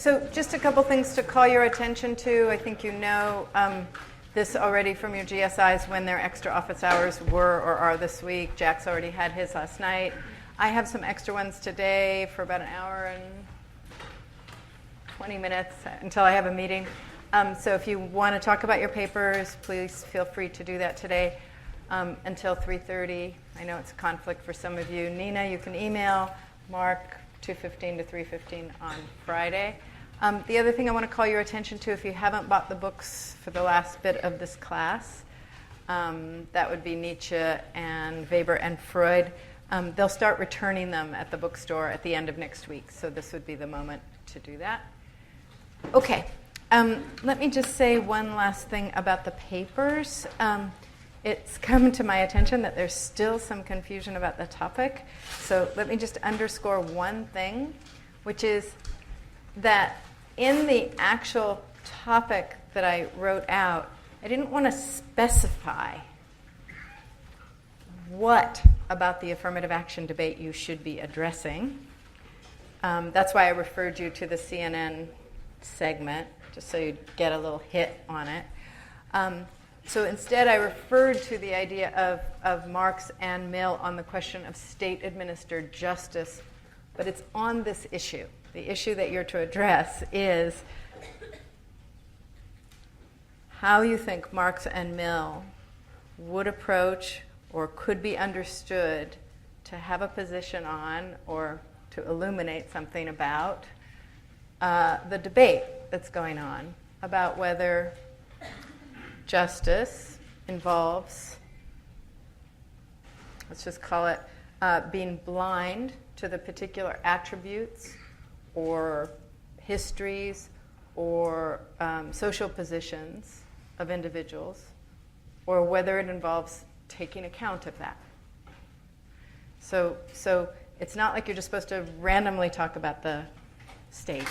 So just a couple things to call your attention to. I think you know this already from your GSIs when their extra office hours were or are this week. Jack's already had his last night. I have some extra ones today for about an hour and 20 minutes until I have a meeting. So if you want to talk about your papers, please feel free to do that today until 3:30. I know it's a conflict for some of you. Nina, you can email Mark 2:15 to 3:15 on Friday. The other thing I want to call your attention to, if you haven't bought the books for the last bit of this class, that would be Nietzsche and Weber and Freud. They'll start returning them at the bookstore at the end of next week, so this would be the moment to do that. Okay, let me just say one last thing about the papers. It's come to my attention that there's still some confusion about the topic, so let me just underscore one thing, which is that in the actual topic that I wrote out, I didn't want to specify what about the affirmative action debate you should be addressing. That's why I referred you to the CNN segment, just so you'd get a little hit on it. So instead, I referred to the idea of Marx and Mill on the question of state-administered justice, but it's on this issue. The issue that you're to address is how you think Marx and Mill would approach or could be understood to have a position on or to illuminate something about the debate that's going on about whether justice involves, let's just call it, being blind to the particular attributes or histories or social positions of individuals, or whether it involves taking account of that. So it's not like you're just supposed to randomly talk about the state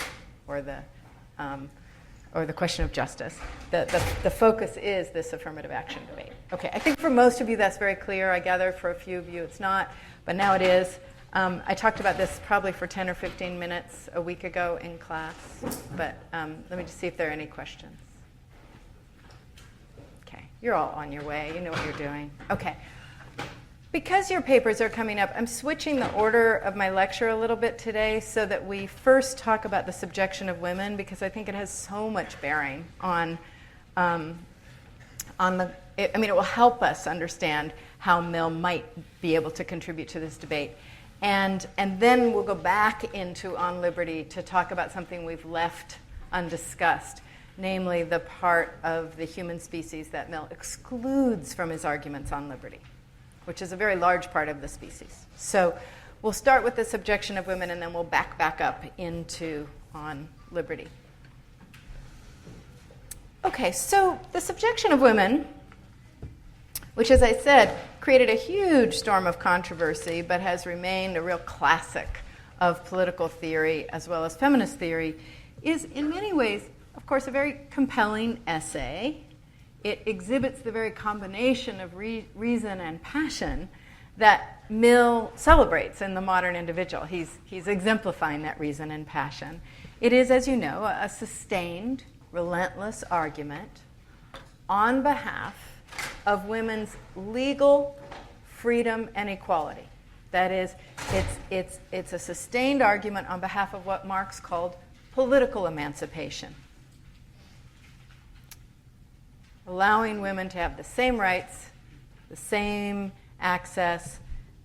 or the question of justice. The focus is this affirmative action debate. Okay, I think for most of you that's very clear. I gather for a few of you it's not, but now it is. I talked about this probably for 10 or 15 minutes a week ago in class, but let me just see if there are any questions. Okay, you're all on your way. You know what you're doing. Okay. Because your papers are coming up, I'm switching the order of my lecture a little bit today so that we first talk about the subjection of women, because I think it has so much bearing on it will help us understand how Mill might be able to contribute to this debate. And then we'll go back into On Liberty to talk about something we've left undiscussed, namely the part of the human species that Mill excludes from his arguments on liberty, which is a very large part of the species. So we'll start with the subjection of women, and then we'll back up into On Liberty. Okay, so the subjection of women, which, as I said, created a huge storm of controversy, but has remained a real classic of political theory as well as feminist theory, is in many ways, of course, a very compelling essay. It exhibits the very combination of reason and passion that Mill celebrates in the modern individual. He's exemplifying that reason and passion. It is, as you know, a sustained, relentless argument on behalf of women's legal freedom and equality. That is, it's a sustained argument on behalf of what Marx called political emancipation, allowing women to have the same rights, the same access,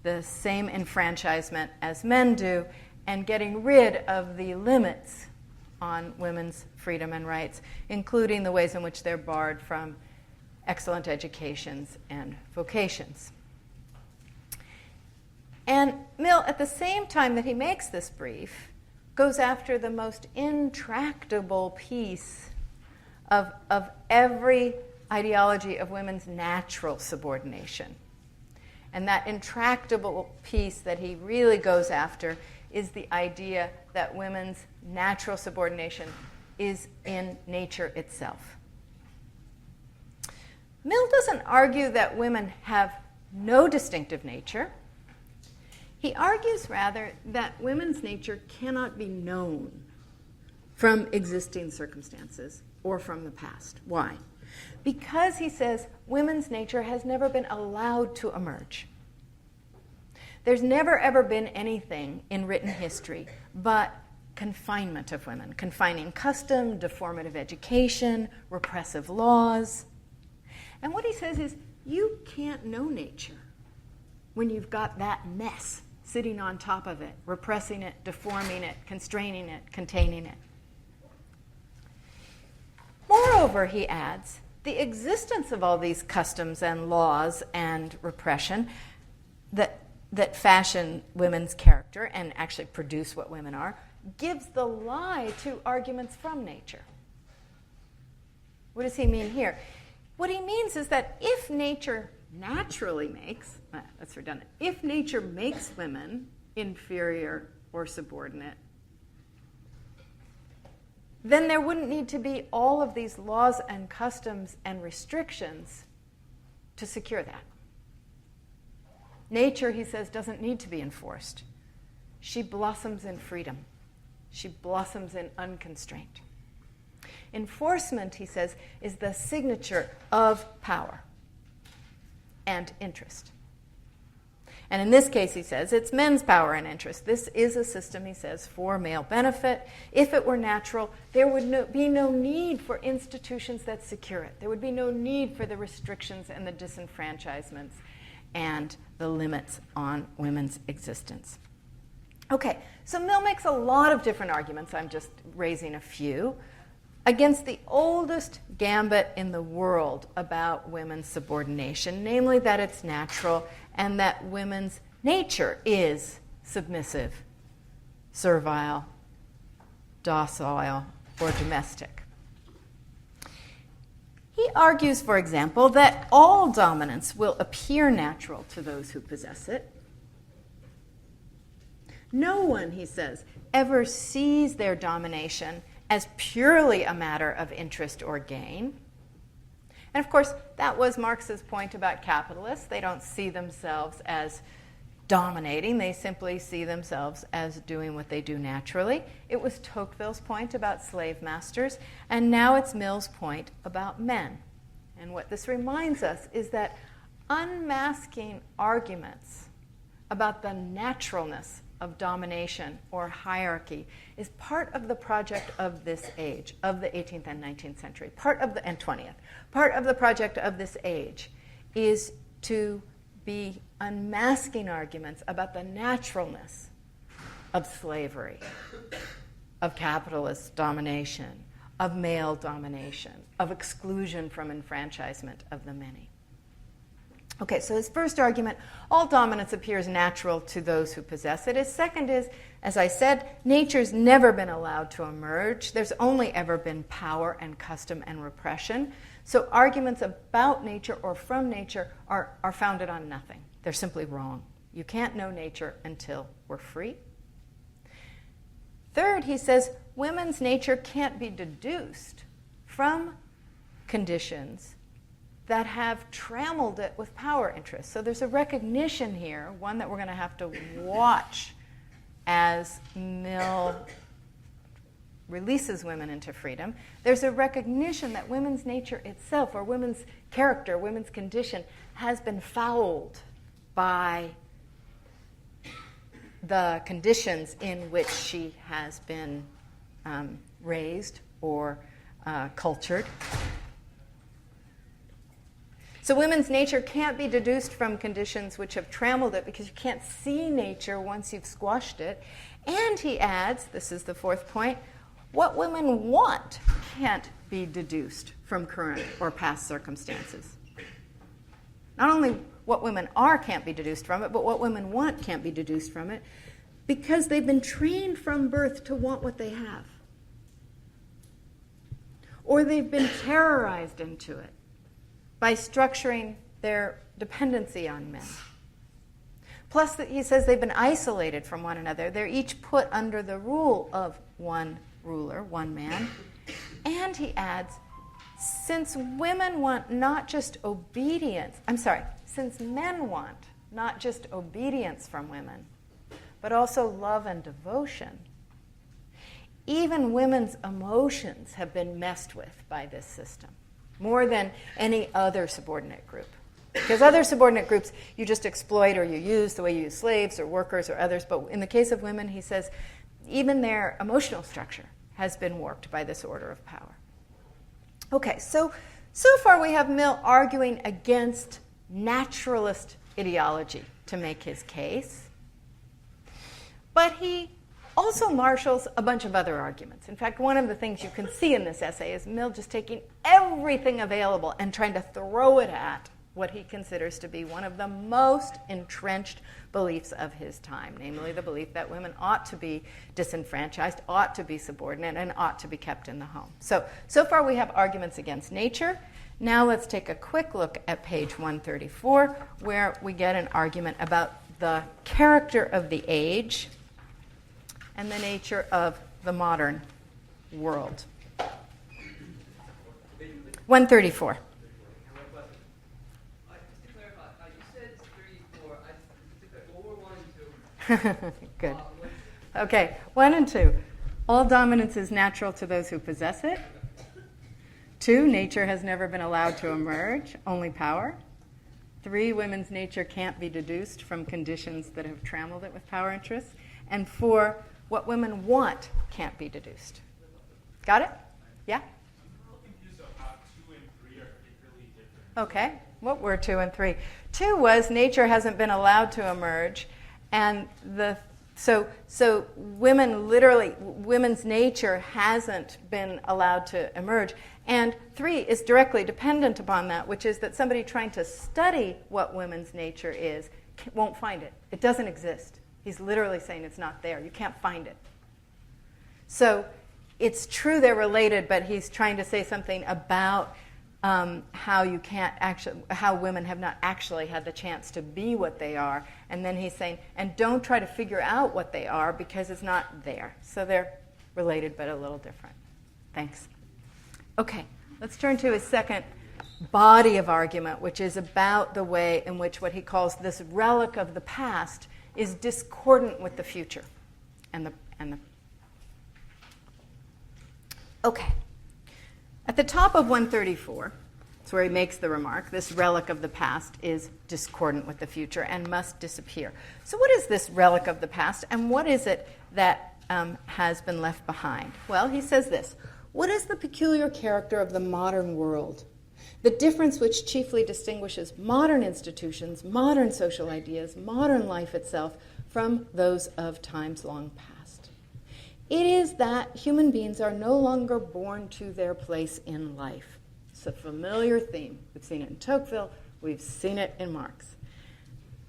the same enfranchisement as men do, and getting rid of the limits on women's freedom and rights, including the ways in which they're barred from excellent educations and vocations. And Mill, at the same time that he makes this brief, goes after the most intractable piece of every ideology of women's natural subordination. And that intractable piece that he really goes after is the idea that women's natural subordination is in nature itself. Mill doesn't argue that women have no distinctive nature. He argues, rather, that women's nature cannot be known from existing circumstances or from the past. Why? Because, he says, women's nature has never been allowed to emerge. There's never ever been anything in written history but confinement of women, confining custom, deformative education, repressive laws. And what he says is, you can't know nature when you've got that mess sitting on top of it, repressing it, deforming it, constraining it, containing it. Moreover, he adds, the existence of all these customs and laws and repression that fashion women's character and actually produce what women are, gives the lie to arguments from nature. What does he mean here? What he means is that if nature naturally makes, that's redundant, if nature makes women inferior or subordinate, then there wouldn't need to be all of these laws and customs and restrictions to secure that. Nature, he says, doesn't need to be enforced. She blossoms in freedom. She blossoms in unconstraint. Enforcement, he says, is the signature of power and interest. And in this case, he says, it's men's power and interest. This is a system, he says, for male benefit. If it were natural, there would be no need for institutions that secure it. There would be no need for the restrictions and the disenfranchisements and the limits on women's existence. Okay, so Mill makes a lot of different arguments. I'm just raising a few against the oldest gambit in the world about women's subordination, namely that it's natural and that women's nature is submissive, servile, docile, or domestic. He argues, for example, that all dominance will appear natural to those who possess it. No one, he says, ever sees their domination as purely a matter of interest or gain. And of course, that was Marx's point about capitalists. They don't see themselves as dominating. They simply see themselves as doing what they do naturally. It was Tocqueville's point about slave masters, and now it's Mill's point about men. And what this reminds us is that unmasking arguments about the naturalness of domination or hierarchy is part of the project of this age, of the 18th and 19th century, and 20th. Part of the project of this age is to be unmasking arguments about the naturalness of slavery, of capitalist domination, of male domination, of exclusion from enfranchisement of the many. Okay, so his first argument, all dominance appears natural to those who possess it. His second is, as I said, nature's never been allowed to emerge. There's only ever been power and custom and repression. So arguments about nature or from nature are founded on nothing. They're simply wrong. You can't know nature until we're free. Third, he says, women's nature can't be deduced from conditions that have trammeled it with power interests. So there's a recognition here, one that we're going to have to watch as Mill releases women into freedom. There's a recognition that women's nature itself, or women's character, women's condition, has been fouled by the conditions in which she has been raised or cultured. So women's nature can't be deduced from conditions which have trammeled it, because you can't see nature once you've squashed it. And he adds, this is the fourth point, what women want can't be deduced from current or past circumstances. Not only what women are can't be deduced from it, but what women want can't be deduced from it, because they've been trained from birth to want what they have. Or they've been terrorized into it by structuring their dependency on men. Plus, he says they've been isolated from one another. They're each put under the rule of one ruler, one man. And he adds, since men want not just obedience from women, but also love and devotion, even women's emotions have been messed with by this system, more than any other subordinate group. Because other subordinate groups, you just exploit or you use the way you use slaves or workers or others. But in the case of women, he says, even their emotional structure has been warped by this order of power. Okay, so far we have Mill arguing against naturalist ideology to make his case. But he also marshals a bunch of other arguments. In fact, one of the things you can see in this essay is Mill just taking everything available and trying to throw it at what he considers to be one of the most entrenched beliefs of his time, namely the belief that women ought to be disenfranchised, ought to be subordinate, and ought to be kept in the home. So far we have arguments against nature. Now let's take a quick look at page 134, where we get an argument about the character of the age and the nature of the modern world. 134. Good. Okay, 1 and 2. All dominance is natural to those who possess it. 2, nature has never been allowed to emerge, only power. 3, women's nature can't be deduced from conditions that have trammeled it with power interests. And 4, what women want can't be deduced. Got it? Yeah? I'm a little confused about how 2 and 3 are really different. Okay, what were 2 and 3? 2 was nature hasn't been allowed to emerge. And so women's nature hasn't been allowed to emerge. And 3 is directly dependent upon that, which is that somebody trying to study what women's nature is won't find it. It doesn't exist. He's literally saying it's not there. You can't find it. So it's true they're related, but he's trying to say something about how women have not actually had the chance to be what they are. And then he's saying, and don't try to figure out what they are because it's not there. So they're related but a little different. Thanks. Okay, let's turn to his second body of argument, which is about the way in which what he calls this relic of the past is discordant with the future. Okay. At the top of 134, that's where he makes the remark, this relic of the past is discordant with the future and must disappear. So what is this relic of the past, and what is it that has been left behind? Well, he says this: what is the peculiar character of the modern world? The difference which chiefly distinguishes modern institutions, modern social ideas, modern life itself from those of times long past. It is that human beings are no longer born to their place in life. It's a familiar theme. We've seen it in Tocqueville. We've seen it in Marx.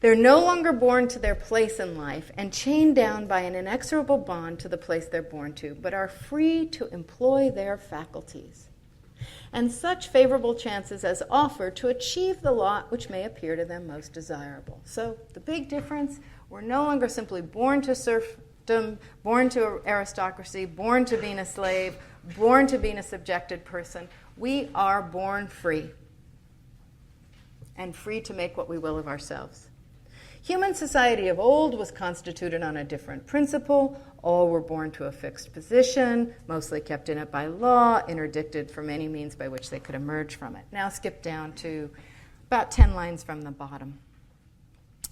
They're no longer born to their place in life and chained down by an inexorable bond to the place they're born to, but are free to employ their faculties and such favorable chances as offer to achieve the lot which may appear to them most desirable. So the big difference, we're no longer simply born to serfdom, born to aristocracy, born to being a slave, born to being a subjected person. We are born free, and free to make what we will of ourselves. Human society of old was constituted on a different principle. All were born to a fixed position, mostly kept in it by law, interdicted from any means by which they could emerge from it. Now skip down to about 10 lines from the bottom.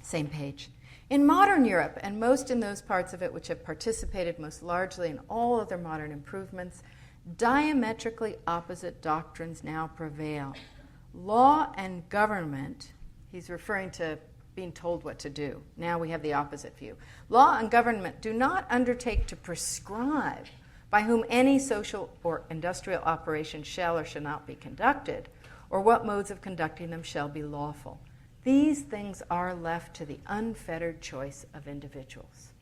Same page. In modern Europe, and most in those parts of it which have participated most largely in all other modern improvements, diametrically opposite doctrines now prevail. Law and government, he's referring to being told what to do. Now we have the opposite view. Law and government do not undertake to prescribe by whom any social or industrial operation shall or shall not be conducted, or what modes of conducting them shall be lawful. These things are left to the unfettered choice of individuals.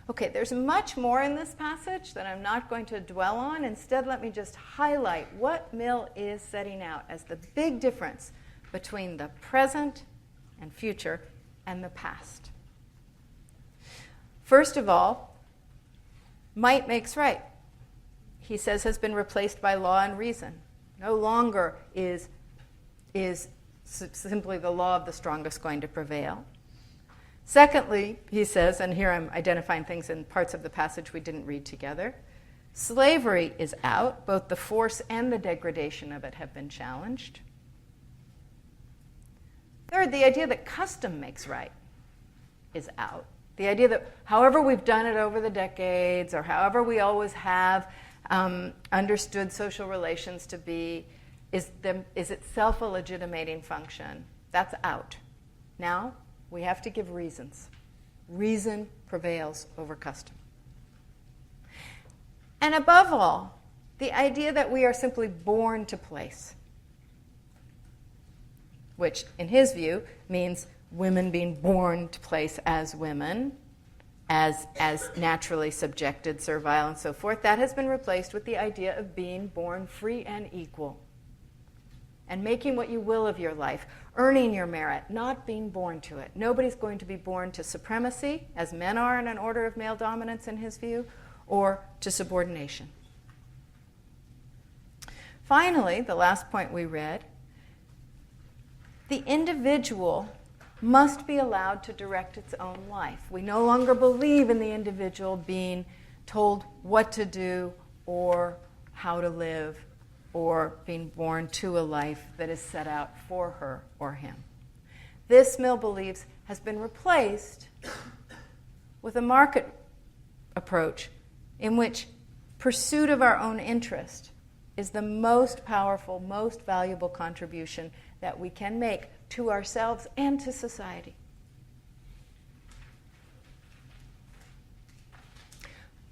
Okay, there's much more in this passage that I'm not going to dwell on. Instead, let me just highlight what Mill is setting out as the big difference between the present and future and the past. First of all, might makes right. He says has been replaced by law and reason. No longer is simply the law of the strongest going to prevail. Secondly, he says, and here I'm identifying things in parts of the passage we didn't read together, Slavery is out. Both the force and the degradation of it have been challenged. Third, the idea that custom makes right is out. The idea that however we've done it over the decades or however we always have understood social relations to be is itself a legitimating function. That's out. Now we have to give reasons. Reason prevails over custom. And above all, the idea that we are simply born to place, which in his view means women being born to place as women, as naturally subjected, servile, and so forth, that has been replaced with the idea of being born free and equal and making what you will of your life, earning your merit, not being born to it. Nobody's going to be born to supremacy, as men are in an order of male dominance in his view, or to subordination. Finally, the last point we read, the individual must be allowed to direct its own life. We no longer believe in the individual being told what to do or how to live or being born to a life that is set out for her or him. This, Mill believes, has been replaced with a market approach in which pursuit of our own interest is the most powerful, most valuable contribution that we can make to ourselves and to society.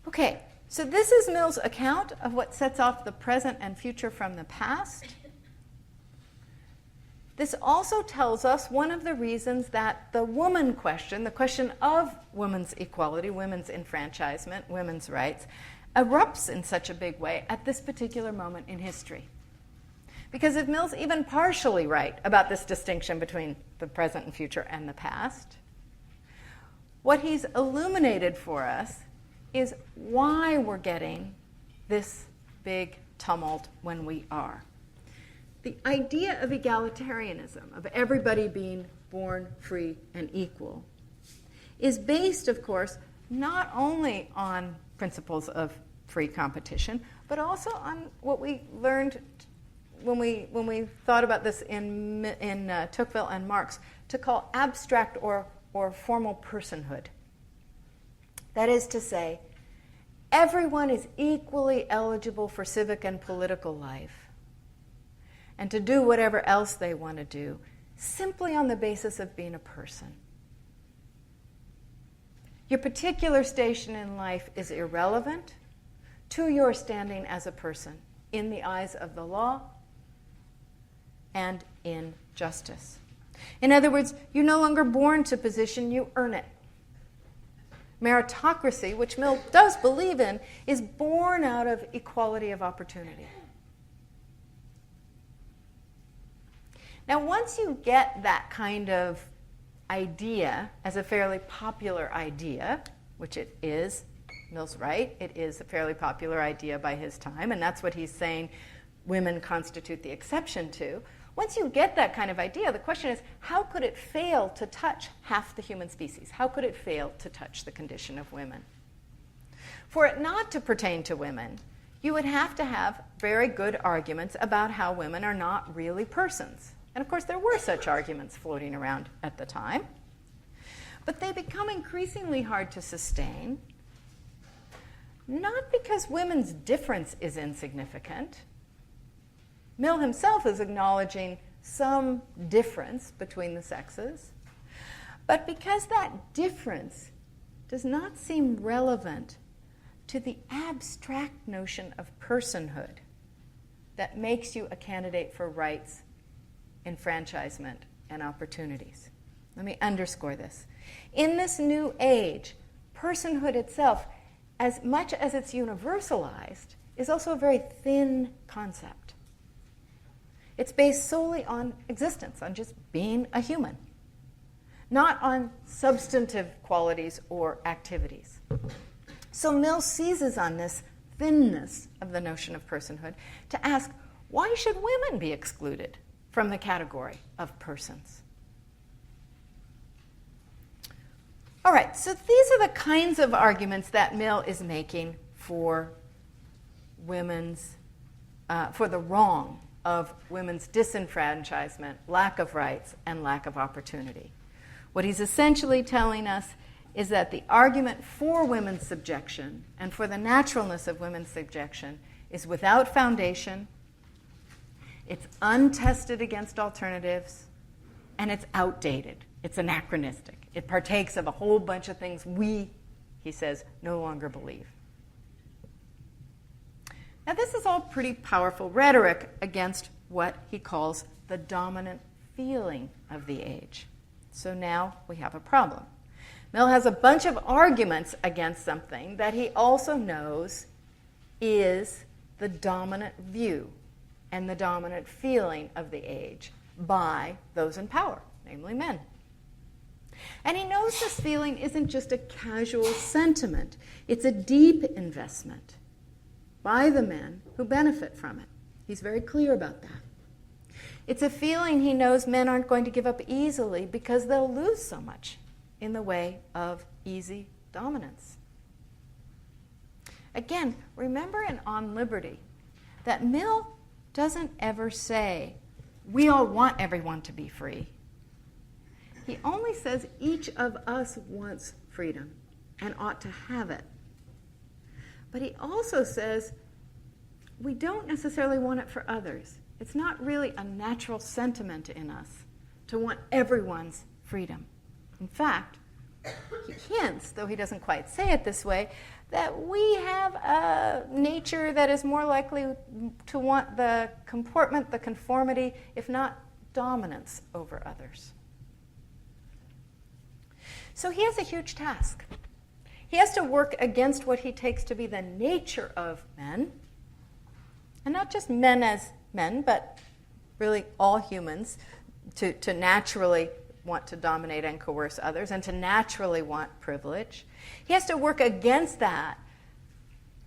Okay, so this is Mill's account of what sets off the present and future from the past. This also tells us one of the reasons that the woman question, the question of women's equality, women's enfranchisement, women's rights, erupts in such a big way at this particular moment in history. Because if Mill's even partially right about this distinction between the present and future and the past, what he's illuminated for us is why we're getting this big tumult when we are. The idea of egalitarianism, of everybody being born free and equal, is based, of course, not only on principles of free competition, but also on what we learned when we thought about this in Tocqueville and Marx, to call abstract or formal personhood. That is to say, everyone is equally eligible for civic and political life and to do whatever else they want to do, simply on the basis of being a person. Your particular station in life is irrelevant to your standing as a person in the eyes of the law and in justice. In other words, you're no longer born to position, you earn it. Meritocracy, which Mill does believe in, is born out of equality of opportunity. Now, once you get that kind of idea as a fairly popular idea, which it is, Mill's right, it is a fairly popular idea by his time, and that's what he's saying women constitute the exception to. Once you get that kind of idea, the question is, how could it fail to touch half the human species? How could it fail to touch the condition of women? For it not to pertain to women, you would have to have very good arguments about how women are not really persons. And of course, there were such arguments floating around at the time. But they become increasingly hard to sustain, not because women's difference is insignificant. Mill himself is acknowledging some difference between the sexes, but because that difference does not seem relevant to the abstract notion of personhood that makes you a candidate for rights, enfranchisement, and opportunities. Let me underscore this. In this new age, personhood itself, as much as it's universalized, is also a very thin concept. It's based solely on existence, on just being a human, not on substantive qualities or activities. So Mill seizes on this thinness of the notion of personhood to ask, why should women be excluded from the category of persons? All right, so these are the kinds of arguments that Mill is making for women's, for the wrong of women's disenfranchisement, lack of rights, and lack of opportunity. What he's essentially telling us is that the argument for women's subjection and for the naturalness of women's subjection is without foundation, it's untested against alternatives, and it's outdated. It's anachronistic. It partakes of a whole bunch of things we, he says, no longer believe. Now, this is all pretty powerful rhetoric against what he calls the dominant feeling of the age. So now we have a problem. Mill has a bunch of arguments against something that he also knows is the dominant view and the dominant feeling of the age by those in power, namely men. And he knows this feeling isn't just a casual sentiment. It's a deep investment by the men who benefit from it. He's very clear about that. It's a feeling he knows men aren't going to give up easily because they'll lose so much in the way of easy dominance. Again, remember in On Liberty that Mill doesn't ever say, we all want everyone to be free. He only says each of us wants freedom and ought to have it. But he also says we don't necessarily want it for others. It's not really a natural sentiment in us to want everyone's freedom. In fact, he hints, though he doesn't quite say it this way, that we have a nature that is more likely to want the comportment, the conformity, if not dominance over others. So he has a huge task. He has to work against what he takes to be the nature of men, and not just men as men, but really all humans, to naturally want to dominate and coerce others and to naturally want privilege. He has to work against that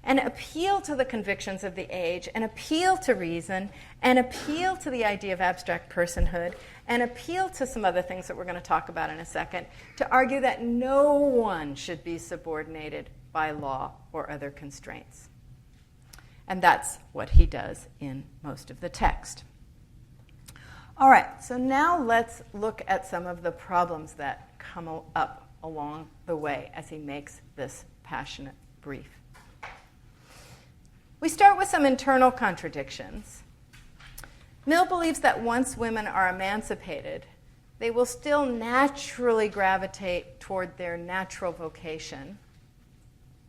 and appeal to the convictions of the age and appeal to reason and appeal to the idea of abstract personhood and appeal to some other things that we're going to talk about in a second to argue that no one should be subordinated by law or other constraints. And that's what he does in most of the text. All right, so now let's look at some of the problems that come up along the way as he makes this passionate brief. We start with some internal contradictions. Mill believes that once women are emancipated, they will still naturally gravitate toward their natural vocation.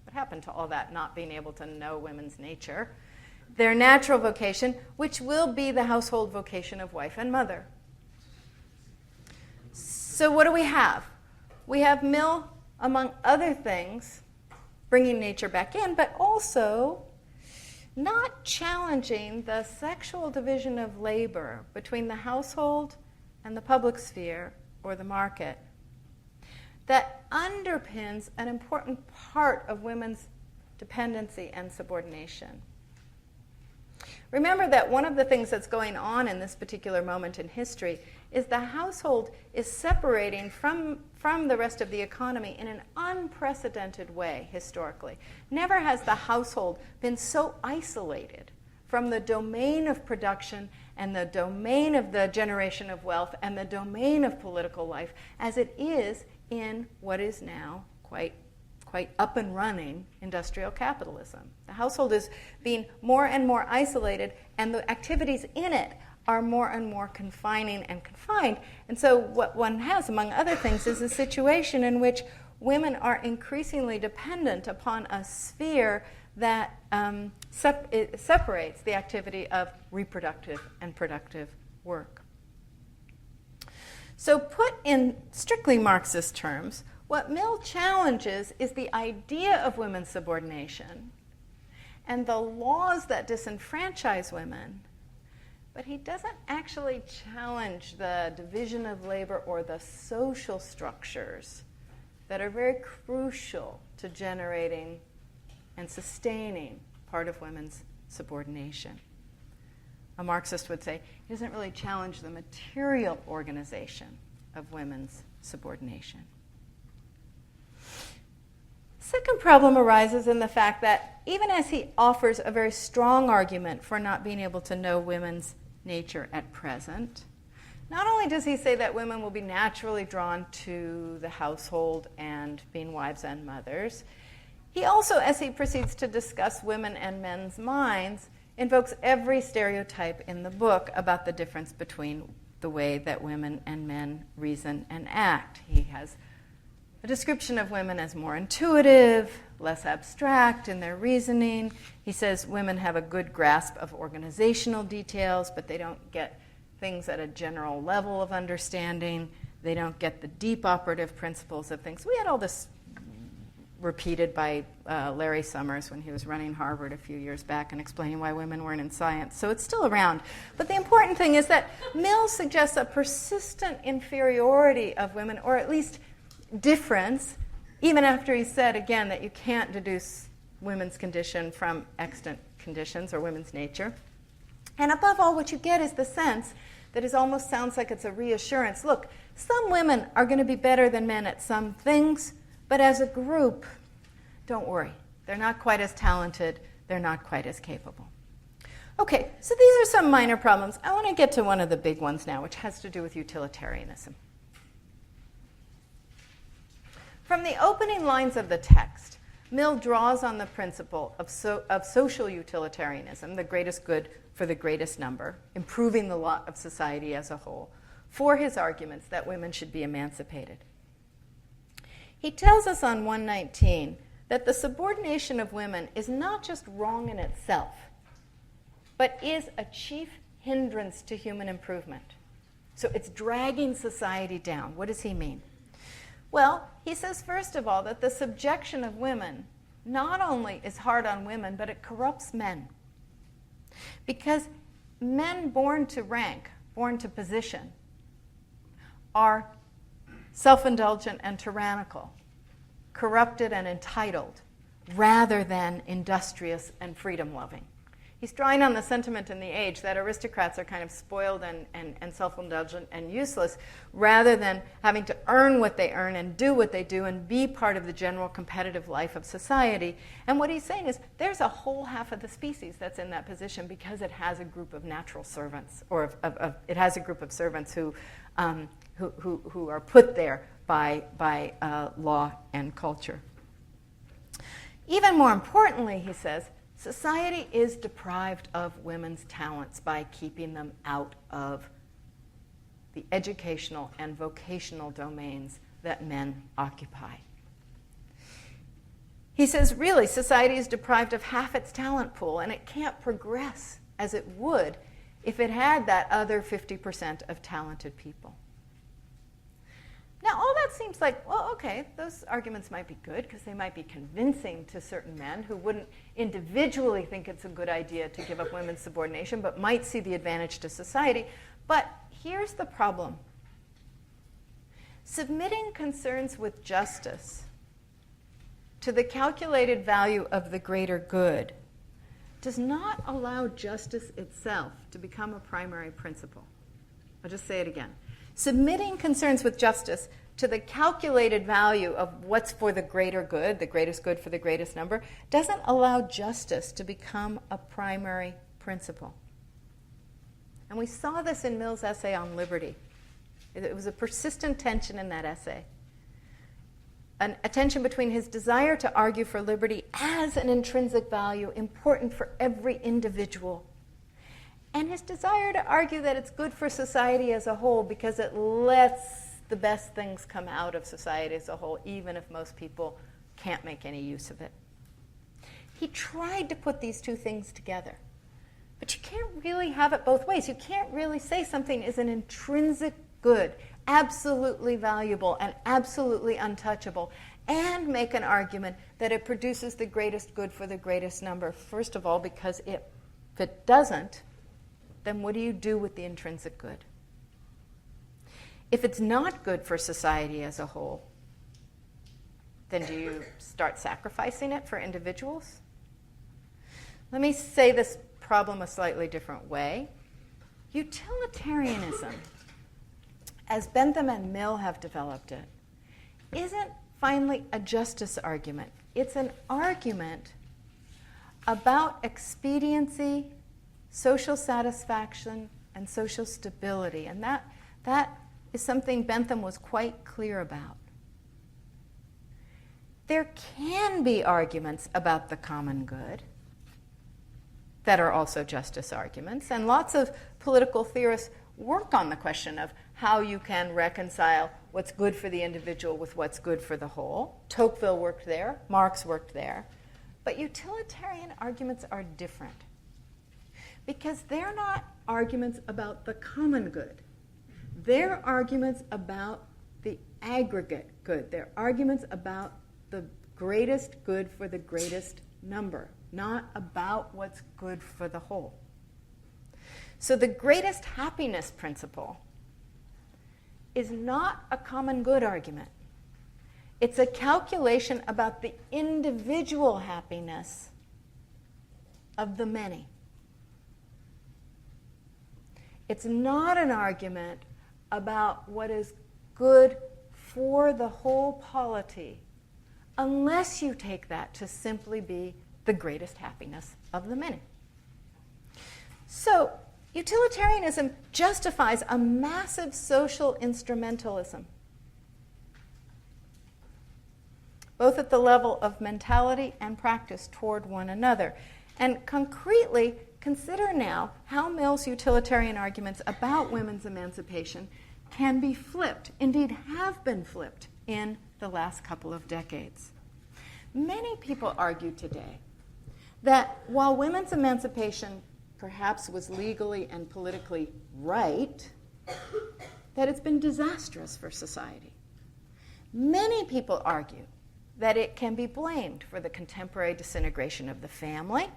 What happened to all that not being able to know women's nature? Their natural vocation, which will be the household vocation of wife and mother. So what do we have? We have Mill, among other things, bringing nature back in, but also not challenging the sexual division of labor between the household and the public sphere or the market that underpins an important part of women's dependency and subordination. Remember that one of the things that's going on in this particular moment in history is the household is separating from the rest of the economy in an unprecedented way historically. Never has the household been so isolated from the domain of production and the domain of the generation of wealth and the domain of political life as it is in what is now quite up and running industrial capitalism. The household is being more and more isolated, and the activities in it are more and more confining and confined. And so what one has, among other things, is a situation in which women are increasingly dependent upon a sphere that separates the activity of reproductive and productive work. So put in strictly Marxist terms, what Mill challenges is the idea of women's subordination and the laws that disenfranchise women, but he doesn't actually challenge the division of labor or the social structures that are very crucial to generating and sustaining part of women's subordination. A Marxist would say he doesn't really challenge the material organization of women's subordination. Second problem arises in the fact that even as he offers a very strong argument for not being able to know women's nature at present, not only does he say that women will be naturally drawn to the household and being wives and mothers, he also, as he proceeds to discuss women and men's minds, invokes every stereotype in the book about the difference between the way that women and men reason and act. He has a description of women as more intuitive, less abstract in their reasoning. He says women have a good grasp of organizational details, but they don't get things at a general level of understanding. They don't get the deep operative principles of things. We had all this repeated by Larry Summers when he was running Harvard a few years back and explaining why women weren't in science. So it's still around. But the important thing is that Mill suggests a persistent inferiority of women, or at least difference, even after he said, again, that you can't deduce women's condition from extant conditions or women's nature. And above all, what you get is the sense that it almost sounds like it's a reassurance. Look, some women are going to be better than men at some things, but as a group, don't worry. They're not quite as talented. They're not quite as capable. Okay, so these are some minor problems. I want to get to one of the big ones now, which has to do with utilitarianism. From the opening lines of the text, Mill draws on the principle of social utilitarianism, the greatest good for the greatest number, improving the lot of society as a whole, for his arguments that women should be emancipated. He tells us on 119 that the subordination of women is not just wrong in itself, but is a chief hindrance to human improvement. So it's dragging society down. What does he mean? Well, he says, first of all, that the subjection of women not only is hard on women, but it corrupts men. Because men born to rank, born to position, are self-indulgent and tyrannical, corrupted and entitled, rather than industrious and freedom-loving. He's drawing on the sentiment in the age that aristocrats are kind of spoiled and self-indulgent and useless, rather than having to earn what they earn and do what they do and be part of the general competitive life of society. And what he's saying is there's a whole half of the species that's in that position because it has a group of natural servants, or it has a group of servants who are put there by law and culture. Even more importantly, he says, society is deprived of women's talents by keeping them out of the educational and vocational domains that men occupy. He says, really, society is deprived of half its talent pool, and it can't progress as it would if it had that other 50% of talented people. Now, all that seems like, well, okay, those arguments might be good because they might be convincing to certain men who wouldn't individually think it's a good idea to give up women's subordination, but might see the advantage to society. But here's the problem. Submitting concerns with justice to the calculated value of the greater good does not allow justice itself to become a primary principle. I'll just say it again. Submitting concerns with justice to the calculated value of what's for the greater good, the greatest good for the greatest number, doesn't allow justice to become a primary principle. And we saw this in Mill's essay on liberty. It was a persistent tension in that essay. A tension between his desire to argue for liberty as an intrinsic value important for every individual, and his desire to argue that it's good for society as a whole because it lets the best things come out of society as a whole, even if most people can't make any use of it. He tried to put these two things together. But you can't really have it both ways. You can't really say something is an intrinsic good, absolutely valuable and absolutely untouchable, and make an argument that it produces the greatest good for the greatest number. First of all, because if it doesn't, then what do you do with the intrinsic good? If it's not good for society as a whole, then do you start sacrificing it for individuals? Let me say this problem a slightly different way. Utilitarianism, as Bentham and Mill have developed it, isn't finally a justice argument. It's an argument about expediency, social satisfaction, and social stability. And that is something Bentham was quite clear about. There can be arguments about the common good that are also justice arguments, and lots of political theorists work on the question of how you can reconcile what's good for the individual with what's good for the whole. Tocqueville worked there, Marx worked there. But utilitarian arguments are different because they're not arguments about the common good. They're arguments about the aggregate good. They're arguments about the greatest good for the greatest number, not about what's good for the whole. So the greatest happiness principle is not a common good argument. It's a calculation about the individual happiness of the many. It's not an argument about what is good for the whole polity, unless you take that to simply be the greatest happiness of the many. So, utilitarianism justifies a massive social instrumentalism, both at the level of mentality and practice toward one another. And concretely, consider now how Mill's utilitarian arguments about women's emancipation can be flipped, indeed have been flipped, in the last couple of decades. Many people argue today that while women's emancipation perhaps was legally and politically right, that it's been disastrous for society. Many people argue that it can be blamed for the contemporary disintegration of the family,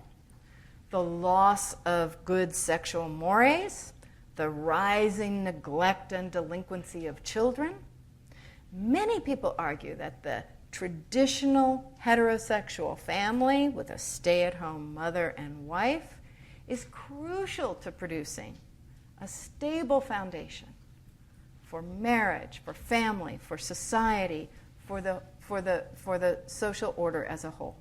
the loss of good sexual mores, the rising neglect and delinquency of children. Many people argue that the traditional heterosexual family with a stay-at-home mother and wife is crucial to producing a stable foundation for marriage, for family, for society, for the social order as a whole.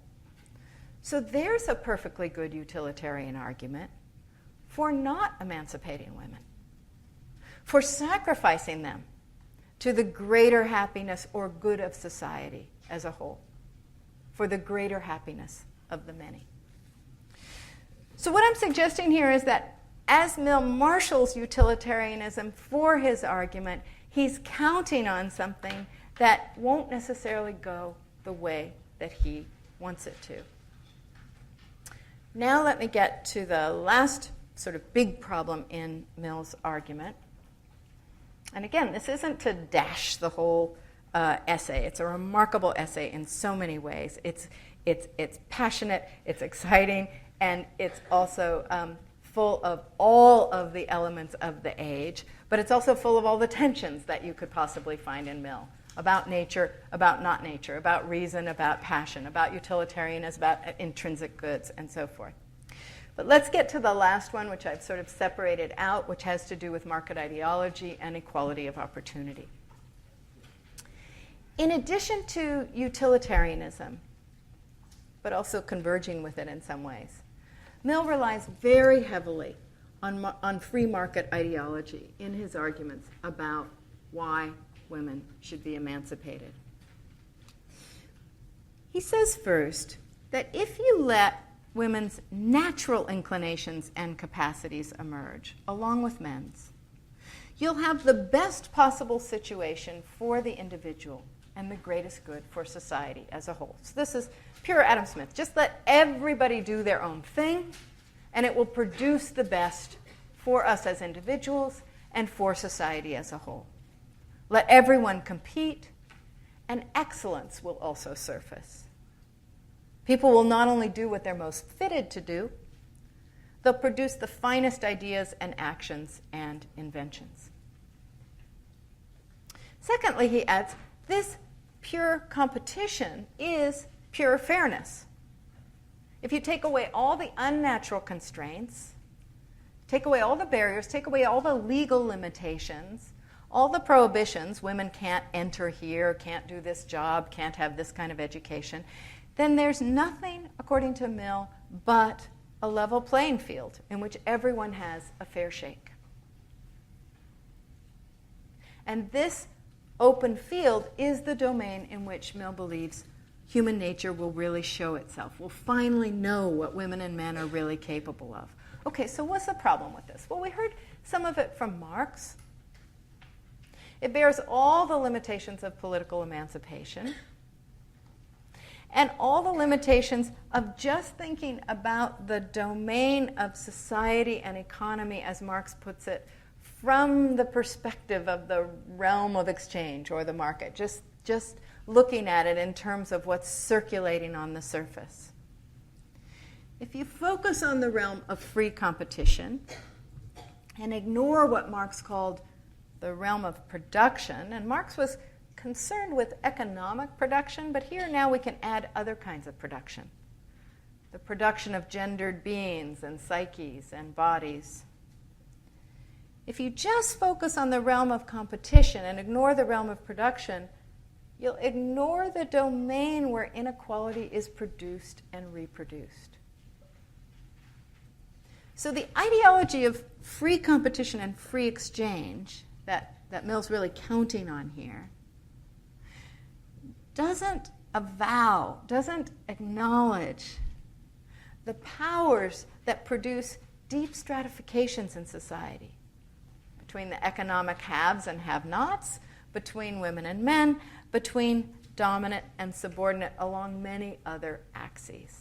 So there's a perfectly good utilitarian argument for not emancipating women, for sacrificing them to the greater happiness or good of society as a whole, for the greater happiness of the many. So what I'm suggesting here is that as Mill marshals utilitarianism for his argument, he's counting on something that won't necessarily go the way that he wants it to. Now let me get to the last sort of big problem in Mill's argument. And again, this isn't to dash the whole essay. It's a remarkable essay in so many ways. It's passionate, it's exciting, and it's also full of all of the elements of the age, but it's also full of all the tensions that you could possibly find in Mill, about nature, about not nature, about reason, about passion, about utilitarianism, about intrinsic goods, and so forth. But let's get to the last one, which I've sort of separated out, which has to do with market ideology and equality of opportunity. In addition to utilitarianism, but also converging with it in some ways, Mill relies very heavily on free market ideology in his arguments about why women should be emancipated. He says first that if you let women's natural inclinations and capacities emerge, along with men's, you'll have the best possible situation for the individual and the greatest good for society as a whole. So this is pure Adam Smith. Just let everybody do their own thing, and it will produce the best for us as individuals and for society as a whole. Let everyone compete, and excellence will also surface. People will not only do what they're most fitted to do, they'll produce the finest ideas and actions and inventions. Secondly, he adds, this pure competition is pure fairness. If you take away all the unnatural constraints, take away all the barriers, take away all the legal limitations, all the prohibitions, women can't enter here, can't do this job, can't have this kind of education, then there's nothing, according to Mill, but a level playing field in which everyone has a fair shake. And this open field is the domain in which Mill believes human nature will really show itself. We'll finally know what women and men are really capable of. Okay, so what's the problem with this? Well, we heard some of it from Marx. It bears all the limitations of political emancipation and all the limitations of just thinking about the domain of society and economy, as Marx puts it, from the perspective of the realm of exchange or the market, just looking at it in terms of what's circulating on the surface. If you focus on the realm of free competition and ignore what Marx called the realm of production, and Marx was concerned with economic production, but here now we can add other kinds of production. The production of gendered beings and psyches and bodies. If you just focus on the realm of competition and ignore the realm of production, you'll ignore the domain where inequality is produced and reproduced. So the ideology of free competition and free exchange that Mill's really counting on here doesn't acknowledge the powers that produce deep stratifications in society between the economic haves and have-nots, between women and men, between dominant and subordinate, along many other axes.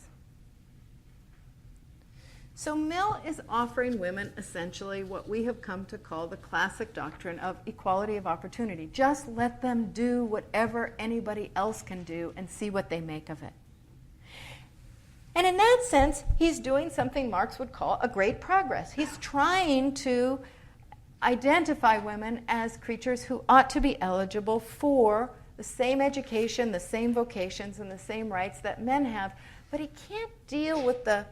So Mill is offering women essentially what we have come to call the classic doctrine of equality of opportunity. Just let them do whatever anybody else can do and see what they make of it. And in that sense, he's doing something Marx would call a great progress. He's trying to identify women as creatures who ought to be eligible for the same education, the same vocations, and the same rights that men have, but he can't deal with the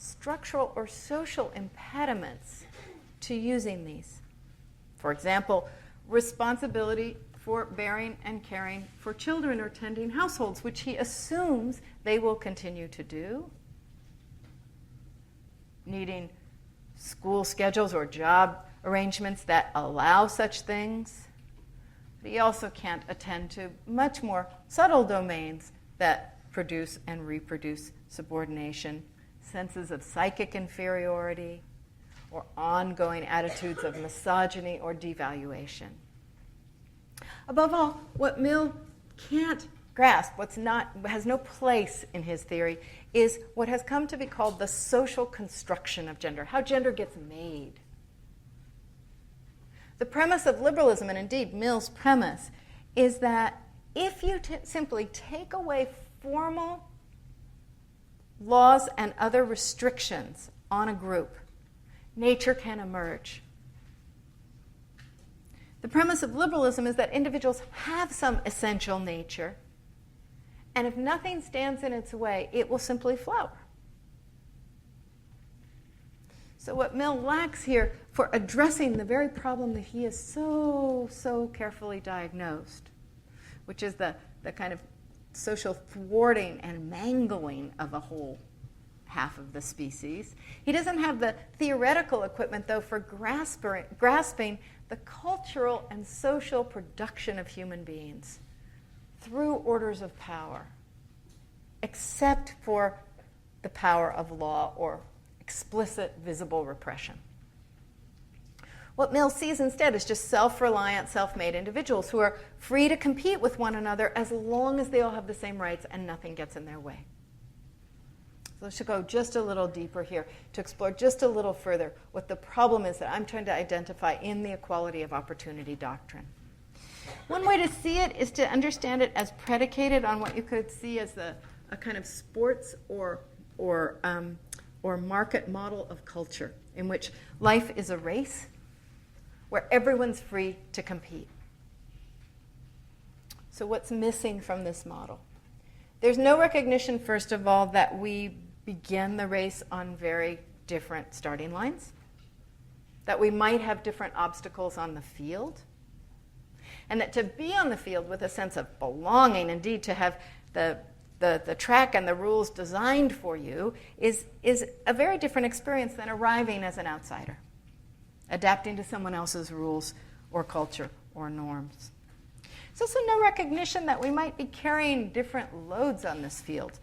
structural or social impediments to using these. For example, responsibility for bearing and caring for children or tending households, which he assumes they will continue to do, needing school schedules or job arrangements that allow such things. But he also can't attend to much more subtle domains that produce and reproduce subordination, senses of psychic inferiority, or ongoing attitudes of misogyny or devaluation. Above all, what Mill can't grasp, has no place in his theory, is what has come to be called the social construction of gender, how gender gets made. The premise of liberalism, and indeed Mill's premise, is that if you simply take away formal laws and other restrictions on a group, nature can emerge. The premise of liberalism is that individuals have some essential nature, and if nothing stands in its way, it will simply flower. So what Mill lacks here for addressing the very problem that he has so carefully diagnosed, which is the kind of social thwarting and mangling of a whole half of the species. He doesn't have the theoretical equipment, though, for grasping the cultural and social production of human beings through orders of power, except for the power of law or explicit, visible repression. What Mill sees instead is just self-reliant, self-made individuals who are free to compete with one another as long as they all have the same rights and nothing gets in their way. So let's go just a little deeper here to explore just a little further what the problem is that I'm trying to identify in the equality of opportunity doctrine. One way to see it is to understand it as predicated on what you could see as a kind of sports or market model of culture, in which life is a race where everyone's free to compete. So what's missing from this model? There's no recognition, first of all, that we begin the race on very different starting lines, that we might have different obstacles on the field, and that to be on the field with a sense of belonging, indeed to have the the track and the rules designed for you is a very different experience than arriving as an outsider, adapting to someone else's rules or culture or norms. There's also no recognition that we might be carrying different loads on this field,